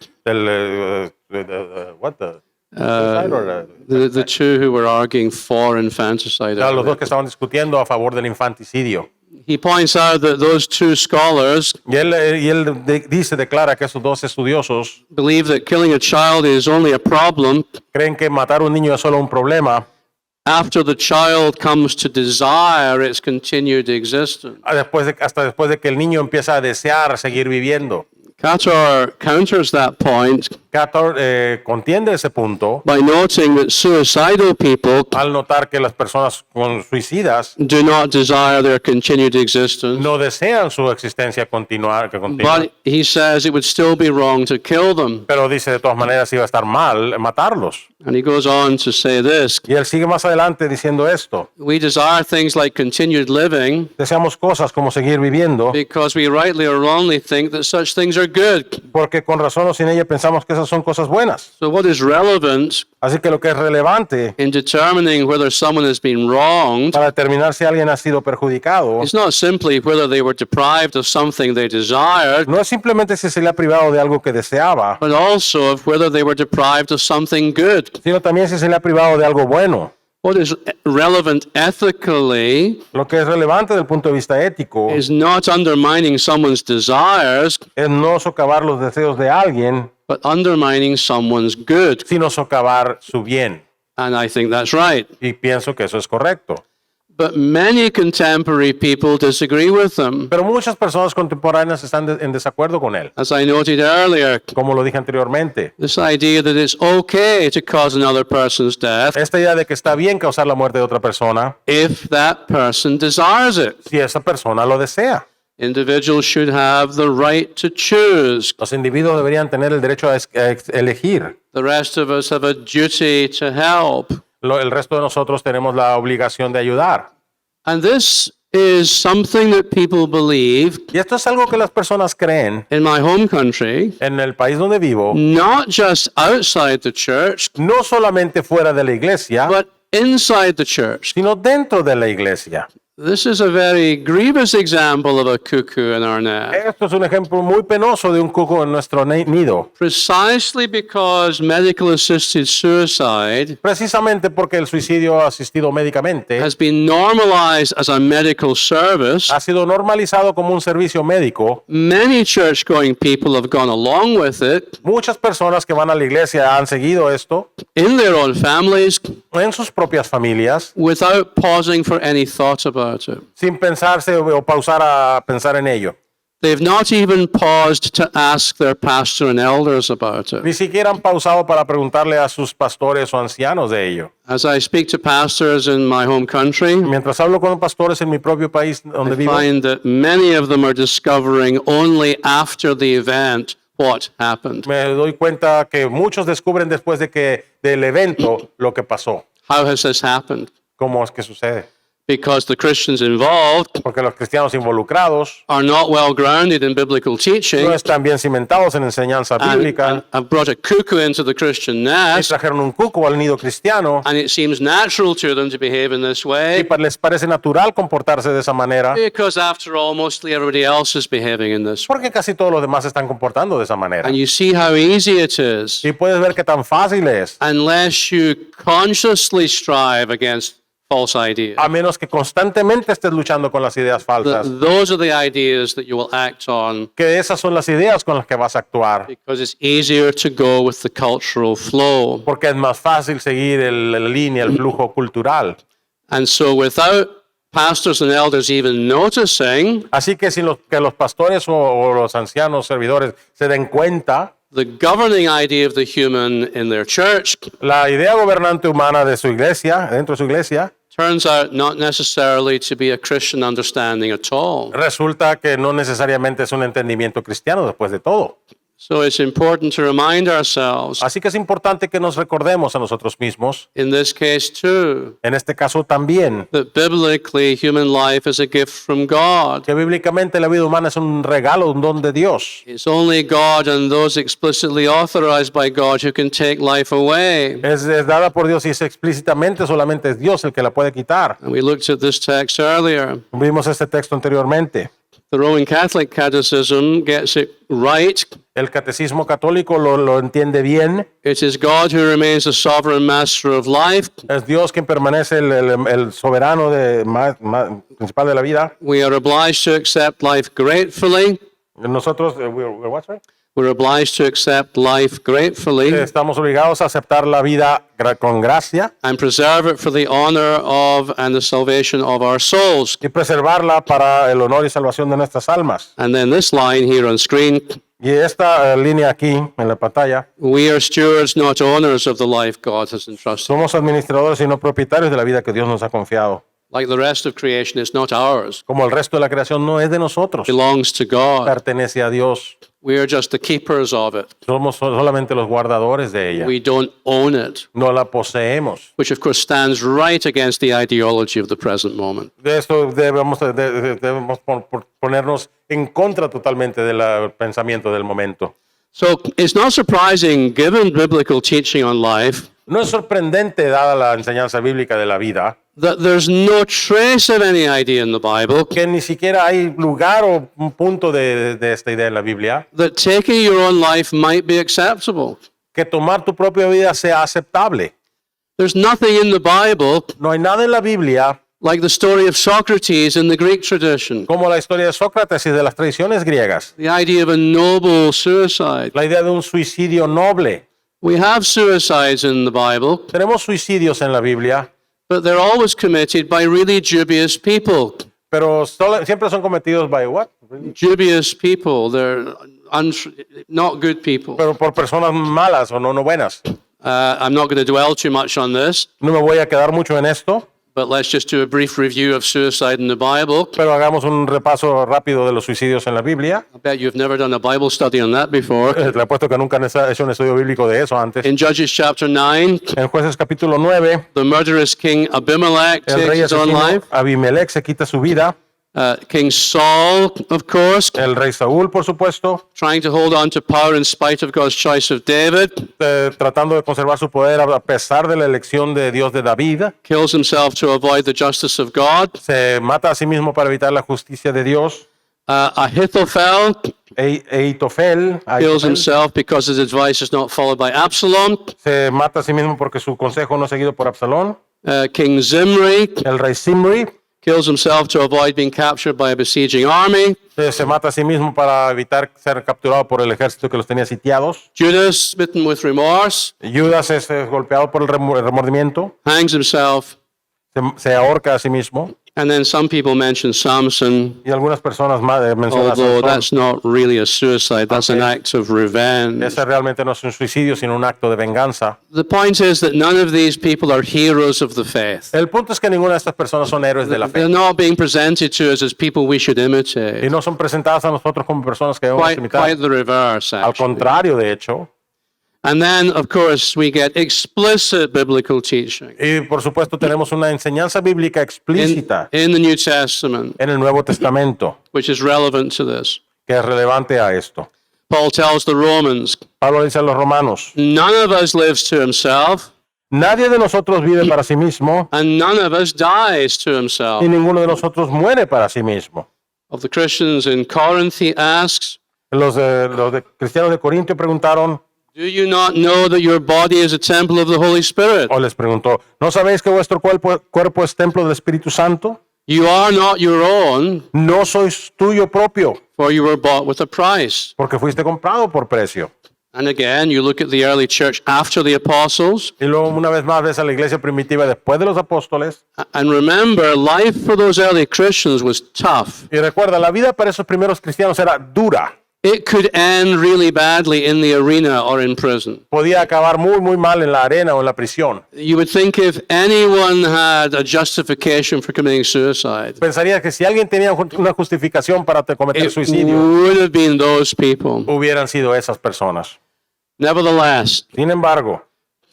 suicide or The two who were arguing for infanticide. los dos que estaban discutiendo a favor del infanticidio. He points out that those two scholars Y él declara que esos dos estudiosos believe that killing a child is only a problem creen que matar a un niño es solo un problema after the child comes to desire its continued existence. hasta después de que el niño empieza a desear seguir viviendo. Cator counters that point Cator contiende ese punto by noting that suicidal people al notar que las personas con suicidas do not desire their continued existence. no desean su existencia continuar. But he says it would still be wrong to kill them. Pero dice de todas maneras iba a estar mal matarlos. And he goes on to say this: Y él sigue más adelante diciendo esto. we desire things like continued living Deseamos cosas como seguir viviendo because we rightly or wrongly think that such things are good. porque con razón o sin ella pensamos que esas son cosas buenas. So what is relevant Así que lo que es relevante in determining whether someone has been wronged para determinar si alguien ha sido perjudicado is not simply whether they were deprived of something they desired, no es simplemente si se le ha privado de algo que deseaba, but also of whether they were deprived of something good. sino también si se le ha privado de algo bueno. What is relevant ethically Lo que es relevante desde el punto de vista ético is not undermining someone's desires, es no socavar los deseos de alguien, but undermining someone's good. sino socavar su bien. And I think that's right. Y pienso que eso es correcto. But many contemporary people disagree with them. Pero muchas personas contemporáneas están en desacuerdo con él. As I noted earlier, Como lo dije anteriormente, this idea that it's okay to cause another person's death esta idea de que está bien causar la muerte de otra persona if that person desires it. si esa persona lo desea. Individuals should have the right to choose. Los individuos deberían tener el derecho a elegir. The rest of us have a duty to help. El resto de nosotros tenemos la obligación de ayudar. And this is something that people believe Y esto es algo que las personas creen in my home country, en el país donde vivo, not just outside the church, no solamente fuera de la iglesia, but inside the church. sino dentro de la iglesia. This is a very grievous example of a cuckoo in our net. Esto es un ejemplo muy penoso de un cuco en nuestro nido. Precisely because medical assisted suicide Precisamente porque el suicidio asistido médicamente has been normalized as a medical service, ha sido normalizado como un servicio médico. many church going people have gone along with it Muchas personas que van a la iglesia han seguido esto in their own families en sus propias familias without pausing for any thought about it. sin pensarse o pausar a pensar en ello. They've not even paused to ask their pastor and elders about it. Ni siquiera han pausado para preguntarle a sus pastores o ancianos de ello. As I speak to pastors in my home country, Mientras hablo con pastores en mi propio país donde I vivo, find that many of them are discovering only after the event what happened. Me doy cuenta que muchos descubren después de que del evento lo que pasó. How has this happened? ¿Cómo es que sucede? Because the Christians involved Porque los cristianos involucrados are not well grounded in biblical teaching no están bien cimentados en enseñanza and bíblica have brought a cuckoo into the Christian y nest, trajeron un cuco al nido cristiano and it seems natural to them to behave in this y way les parece natural comportarse de esa manera because, after all, mostly everybody else is behaving in this way. porque casi todos los demás se están comportando de esa manera. And you see how easy it is, Y puedes ver qué tan fácil es, unless you consciously strive against false ideas. a menos que constantemente estés luchando con las ideas falsas, Those are the ideas that you will act on que esas son las ideas con las que vas a actuar, because it's easier to go with the cultural flow. porque es más fácil seguir la línea, el flujo cultural. And so, without pastors and elders even noticing, Así que si los pastores o los ancianos servidores se den cuenta, the governing idea of the human in their church la idea gobernante humana de su iglesia, dentro de su iglesia, turns out not necessarily to be a Christian understanding at all. resulta que no necesariamente es un entendimiento cristiano después de todo. So it's important to remind ourselves, Así que es importante que nos recordemos a nosotros mismos, in this case too, en este caso también, that biblically human life is a gift from God. que bíblicamente la vida humana es un regalo, un don de Dios. It's only God and those explicitly authorized by God who can take life away. Es dada por Dios y es explícitamente solamente es Dios el que la puede quitar. And we looked at this text earlier. Vimos este texto anteriormente. The Roman Catholic Catechism gets it right. El catecismo católico lo entiende bien. It is God who remains the sovereign master of life. Es Dios quien permanece el soberano principal de la vida. We are obliged to accept life gratefully. Nosotros, we're what, sorry? We're obliged to accept life gratefully Estamos obligados a aceptar la vida con gracia and preserve it for the honor of and the salvation of our souls. y preservarla para el honor y salvación de nuestras almas. And then this line here on screen, Y esta línea aquí en la pantalla, we are stewards, not owners of the life God has entrusted. somos administradores y no propietarios de la vida que Dios nos ha confiado. Like the rest of creation, it's not ours. Como el resto de la creación no es de nosotros, It belongs to God. pertenece a Dios. We are just the keepers of it. Somos solamente los guardadores de ella. We don't own it, No la poseemos. which of course stands right against the ideology of the present moment. De esto debemos ponernos en contra totalmente del pensamiento del momento. So it's not surprising, given biblical teaching on life, No es sorprendente, dada la enseñanza bíblica de la vida, that there's no trace of any idea in the Bible que ni siquiera hay lugar o un punto de esta idea en la Biblia, that taking your own life might be acceptable. que tomar tu propia vida sea aceptable. There's nothing in the Bible No hay nada en la Biblia like the story of Socrates in the Greek tradition, como la historia de Sócrates y de las tradiciones griegas. the idea of a noble suicide. La idea de un suicidio noble. We have suicides in the Bible, Tenemos suicidios en la Biblia, but they're always committed by really dubious people. pero siempre son cometidos by what? Dubious people, they're not good people. Pero por personas malas o no buenas. I'm not going to dwell too much on this, No me voy a quedar mucho en esto, but let's just do a brief review of suicide in the Bible. pero hagamos un repaso rápido de los suicidios en la Biblia. I bet you've never done a Bible study on that before. Le apuesto que nunca han hecho un estudio bíblico de eso antes. In Judges chapter 9, En Jueces capítulo 9, the murderous king Abimelech el takes rey his own asesino life. Abimelech se quita su vida. King Saul, of course, El rey Saúl, por supuesto, trying to hold on to power in spite of God's choice of David, tratando de conservar su poder a pesar de la elección de Dios de David. kills himself to avoid the justice of God. Se mata a sí mismo para evitar la justicia de Dios. Ahithophel Eitofel kills himself because his advice is not followed by Absalom. se mata a sí mismo porque su consejo no es seguido por Absalón. King Zimri El rey Zimri kills himself to avoid being captured by a besieging army. se mata a sí mismo para evitar ser capturado por el ejército que los tenía sitiados. Judas, smitten with remorse, Judas es golpeado por el remordimiento, hangs himself. se ahorca a sí mismo. And then some people mention Samson, Y algunas personas más mencionan a although Sansón. that's not really a suicide, that's an act of revenge. Ese realmente no es un suicidio, sino un acto de venganza. The point is that none of these people are heroes of the faith. El punto es que ninguna de estas personas son héroes de la They're fe. not being presented to us as people we should Y imitate. no son presentadas a nosotros como personas que debemos Quite imitar. the reverse, Al actually. contrario, de hecho. And then, of course, we get explicit biblical teaching Y por supuesto tenemos una enseñanza bíblica explícita in the New Testament, en el Nuevo Testamento which is relevant to this. que es relevante a esto. Paul tells the Romans, Pablo dice a los romanos, none of us lives to himself, nadie de nosotros vive para sí mismo and none of us dies to y himself. ninguno de nosotros muere para sí mismo. Of the Christians in Corinth, he asks, Los cristianos de Corintio preguntaron, do you not know that your body is a temple of the Holy Spirit? o les preguntó, ¿no sabéis que vuestro cuerpo es templo del Espíritu Santo? You are not your own, No sois tuyo propio, for you were bought with a price. porque fuiste comprado por precio. And again, you look at the early church after the apostles, Y luego una vez más ves a la iglesia primitiva después de los apóstoles. and remember, life for those early Christians was tough. Y recuerda, la vida para esos primeros cristianos era dura. It could end really badly in the arena or in prison. Podía acabar muy, muy mal en la arena o en la prisión. You would think if anyone had a justification for committing suicide, Pensaría que si alguien tenía una justificación para cometer it suicidio, would have been those people. hubieran sido esas personas. Nevertheless, Sin embargo,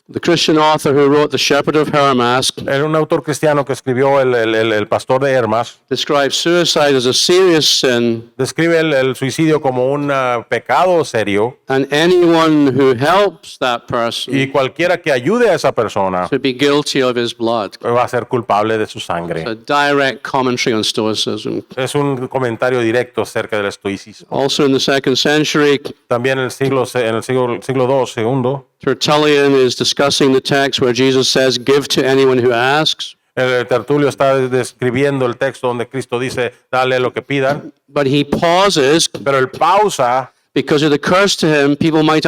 the Christian author who wrote The Shepherd of Hermas era un autor cristiano que escribió el pastor de Hermas, describes suicide as a serious sin, describe el suicidio como un pecado serio and anyone who helps that person y cualquiera que ayude a esa persona to be guilty of his blood. va a ser culpable de su sangre. A direct commentary on Stoicism. Es un comentario directo acerca del estoicismo. Also in the 2nd century, También en el siglo II, segundo, Tertullian is discussing the text where Jesus says, give to anyone who asks. el Tertulio está describiendo el texto donde Cristo dice, dale lo que pidan, But he pauses pero él pausa because it occurs to him people might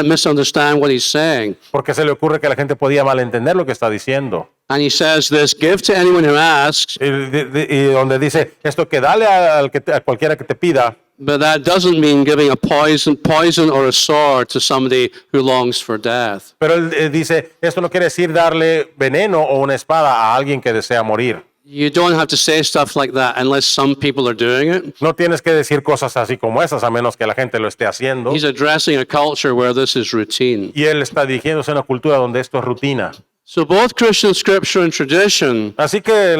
misunderstand what he's saying. porque se le ocurre que la gente podía malentender lo que está diciendo. And he says this, give to anyone who asks, Y donde dice esto que dale a cualquiera que te pida, but that doesn't mean giving a poison or a sword to somebody who longs for death. pero él dice, esto no quiere decir darle veneno o una espada a alguien que desea morir. You don't have to say stuff like that unless some people are doing it. No tienes que decir cosas así como esas a menos que la gente lo esté haciendo. He's addressing a culture where this is routine. Y él está dirigiéndose a una cultura donde esto es rutina. So both Christian scripture and tradition Así que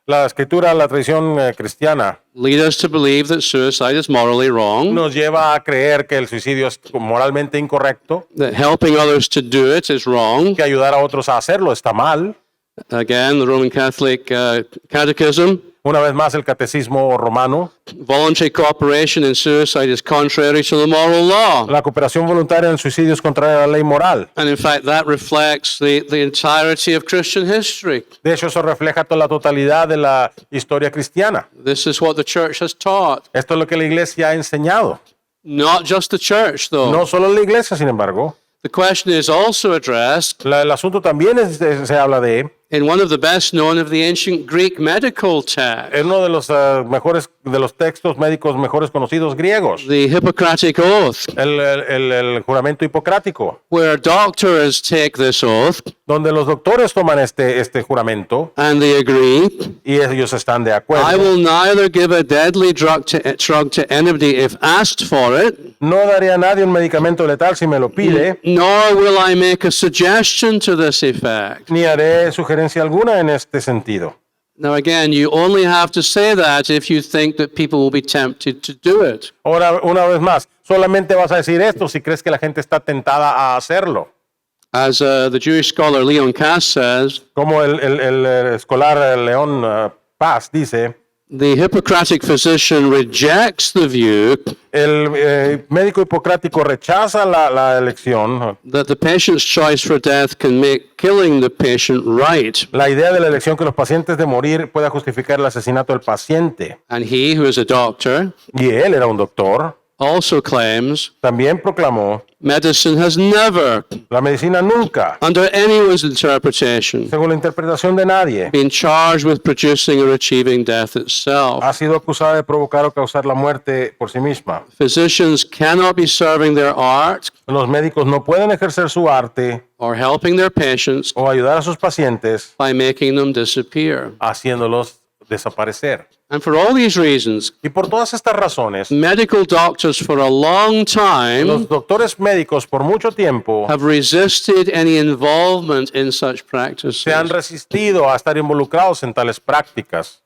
la escritura, la tradición cristiana lead us to believe that suicide is morally wrong, nos lleva a creer que el suicidio es moralmente incorrecto, that helping others to do it is wrong. que ayudar a otros a hacerlo está mal. Again, the Roman Catholic Catechism, Una vez más, el catecismo romano, voluntary cooperation in suicide is contrary to the moral law. la cooperación voluntaria en el suicidio es contraria a la ley moral. And in fact, that reflects the entirety of Christian history. De hecho, eso refleja toda la totalidad de la historia cristiana. This is what the church has taught. Esto es lo que la iglesia ha enseñado. Not just the church, though. No solo la iglesia, sin embargo. The question is also addressed El asunto también se habla de in one of the best known of the ancient Greek medical texts, en uno de los mejores de los textos médicos mejores conocidos griegos, the Hippocratic Oath, el juramento hipocrático, where doctors take this oath donde los doctores toman este juramento and they agree, y ellos están de I acuerdo. will neither give a deadly drug to anybody if asked for it, No daré a nadie un medicamento letal si me lo pide, nor will I make a suggestion to this effect. ni haré sugerencia alguna en este sentido. Now again, you only have to say that if you think that people will be tempted to do it. Ahora, una vez más, solamente vas a decir esto si crees que la gente está tentada a hacerlo. As the Jewish scholar Leon Kass says, Como el escolar León Paz dice, the Hippocratic physician rejects the view el médico hipocrático rechaza la elección, that the patient's choice for death can make killing the patient right. la idea de la elección que los pacientes de morir pueda justificar el asesinato del paciente. And he, who is a doctor, Y él era un doctor, also claims también proclamó, medicine has never, la medicina nunca, under anyone's interpretation, según la interpretación de nadie, been charged with producing or achieving death itself. ha sido acusada de provocar o causar la muerte por sí misma. Physicians cannot be serving their art Los médicos no pueden ejercer su arte or helping their patients o ayudar a sus pacientes by making them disappear. haciéndolos desaparecer. And for all these reasons, Y por todas estas razones, medical doctors for a long time los doctores médicos por mucho tiempo have resisted any involvement in such se han practices. resistido a estar involucrados en tales prácticas.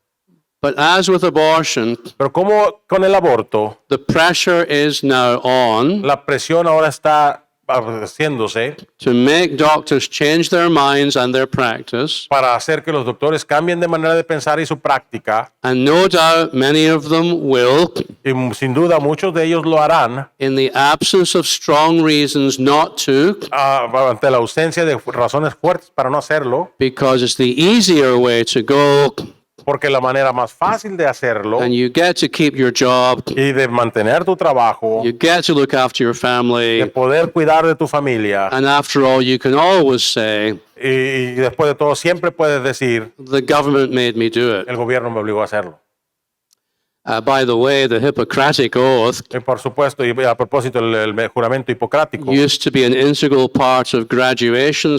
But as with abortion, Pero como con el aborto, the pressure is now on la presión ahora está haciéndose to make doctors change their minds and their practice. para hacer que los doctores cambien de manera de pensar y su práctica. And no doubt many of them will, Y sin duda muchos de ellos lo harán in the absence of strong reasons not to, ante la ausencia de razones fuertes para no hacerlo, because it's the easier way to go porque la manera más fácil de hacerlo and you get to keep your job, y de mantener tu trabajo, you get to look after your de family, poder cuidar de tu familia, and after all, you can always say, y después de todo siempre puedes decir, the government made me do it. el gobierno me obligó a hacerlo. By the way, the Hippocratic Oath Y por supuesto, y a propósito, el juramento hipocrático used to be an integral part of graduation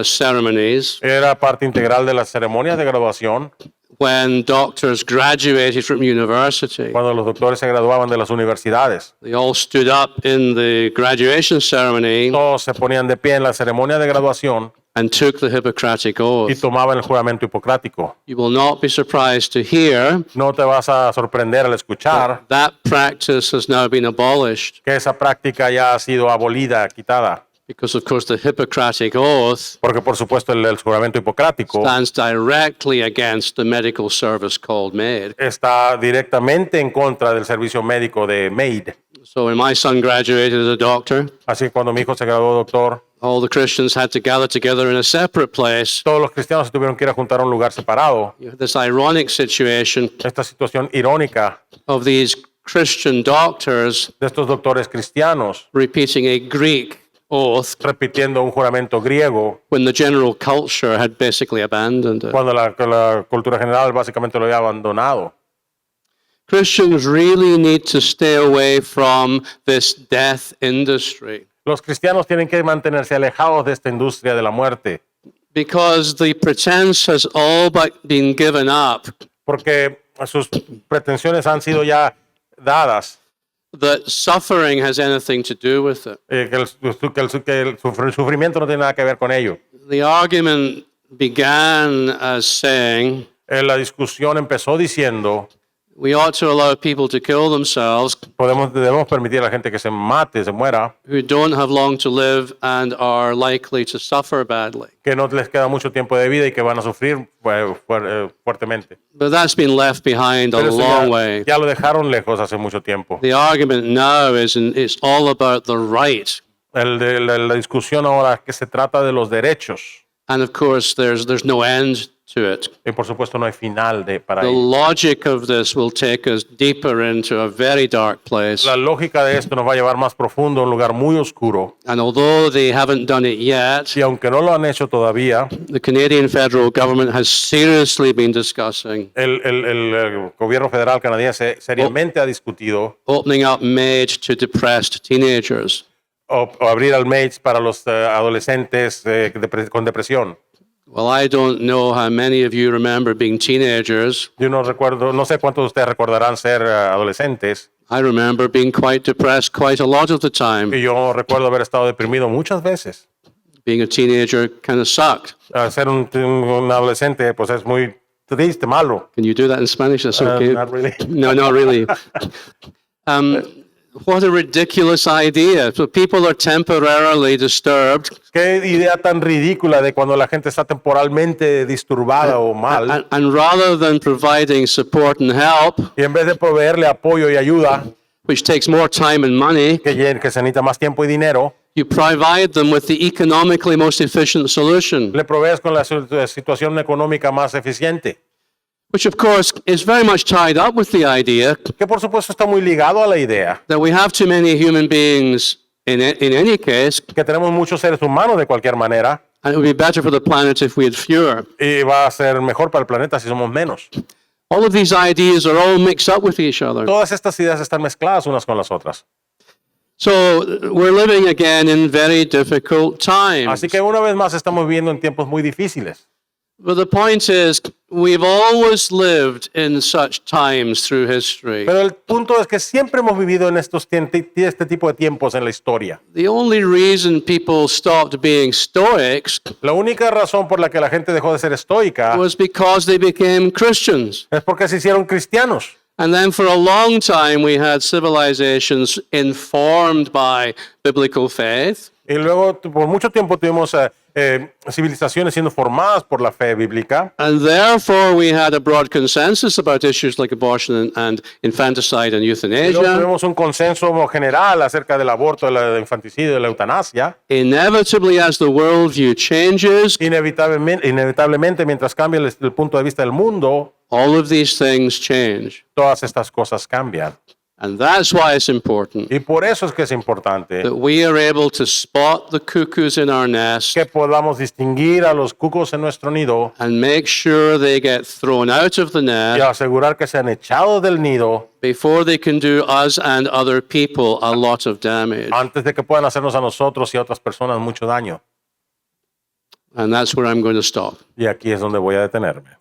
ceremonies era parte integral de las ceremonias de graduación when doctors graduated from university. cuando los doctores se graduaban de las universidades. They all stood up in the graduation ceremony Todos se ponían de pie en la ceremonia de graduación and took the Hippocratic y Oath. tomaban el juramento hipocrático. You will not be surprised to hear No te vas a sorprender al escuchar that practice has now been abolished que esa práctica ya ha sido abolida, quitada, because, of course, the Hippocratic Oath porque por supuesto el juramento hipocrático stands directly against the medical service called MAID. está directamente en contra del servicio médico de MAID. So when my son graduated as a doctor, Así que cuando mi hijo se graduó doctor, all the Christians had to gather together in a separate place. todos los cristianos se tuvieron que ir a juntar a un lugar separado. You have this ironic situation Esta situación irónica of these Christian doctors de estos doctores cristianos repeating a Greek oath repitiendo un juramento griego when the general culture had basically abandoned it. cuando la cultura general básicamente lo había abandonado. Christians really need to stay away from this death industry Los cristianos tienen que mantenerse alejados de esta industria de la muerte because the pretense has all but been given up porque sus pretensiones han sido ya dadas, that suffering has anything to do with it. que el sufrimiento no tiene nada que ver con ello. The argument began as saying La discusión empezó diciendo, we ought to allow people to kill themselves debemos permitir a la gente que se mate, se muera, who don't have long to live and are likely to suffer badly. que no les queda mucho tiempo de vida y que van a sufrir fuertemente. But that's been left behind a Pero eso long way. ya lo dejaron lejos hace mucho tiempo. The argument now is it's all about the right. La discusión ahora que se trata de los derechos And of course, there's no end to it. y por supuesto no hay final para The ello. logic of this will take us deeper into a very dark place. La lógica de esto nos va a llevar más profundo a un lugar muy oscuro And although they haven't done it yet, y aunque no lo han hecho todavía, the Canadian federal government has seriously been discussing el gobierno federal canadiense seriamente ha discutido opening up MAID to depressed teenagers. o abrir al MAIDs para los adolescentes con depresión. Well, I don't know how many of you remember being teenagers. Yo no recuerdo, no sé cuántos de ustedes recordarán ser adolescentes. I remember being quite depressed quite a lot of the time. Y yo recuerdo haber estado deprimido muchas veces. Being a teenager kind of sucked. Ser un adolescente, pues es muy triste, malo. Can you do that in Spanish? That's okay. Not really. No, not really. What a ridiculous idea. So people are temporarily disturbed, Qué idea tan ridícula de cuando la gente está temporalmente disturbada o mal. and rather than providing support and help, Y en vez de proveerle apoyo y ayuda, which takes more time and money, que se necesita más tiempo y dinero, you provide them with the economically most efficient solution. le provees con la situación económica más eficiente. which of course is very much tied up with the idea que por supuesto está muy ligado a la idea that we have too many human beings in any case, que tenemos muchos seres humanos de cualquier manera and it would be better for the planet if we had fewer. y va a ser mejor para el planeta si somos menos. All of these ideas are all mixed up with each other. Todas estas ideas están mezcladas unas con las otras. So we're living again in very difficult times. Así que una vez más estamos viviendo en tiempos muy difíciles. But the point is, we've always lived in such times through history. Pero el punto es que siempre hemos vivido en este tipo de tiempos en la historia. The only reason people stopped being Stoics La única razón por la que la gente dejó de ser estoica was because they became Christians. es porque se hicieron cristianos. And then for a long time, we had civilizations informed by biblical faith. Y luego por mucho tiempo tuvimos civilizaciones siendo formadas por la fe bíblica. And therefore, we had a broad consensus about issues like abortion and infanticide and Y luego euthanasia. tuvimos un consenso general acerca del aborto, del infanticidio y de la eutanasia. Inevitably, as the worldview changes, Inevitablemente, mientras cambia el punto de vista del mundo, all of these things change. todas estas cosas cambian. And that's why it's important Y por eso es que es importante that we are able to spot the cuckoos in our nest que podamos distinguir a los cucos en nuestro nido and make sure they get thrown out of the y nest asegurar que sean echados del nido before they can do us and other people a lot of damage. antes de que puedan hacernos a nosotros y a otras personas mucho daño. And that's where I'm going to stop. Y aquí es donde voy a detenerme.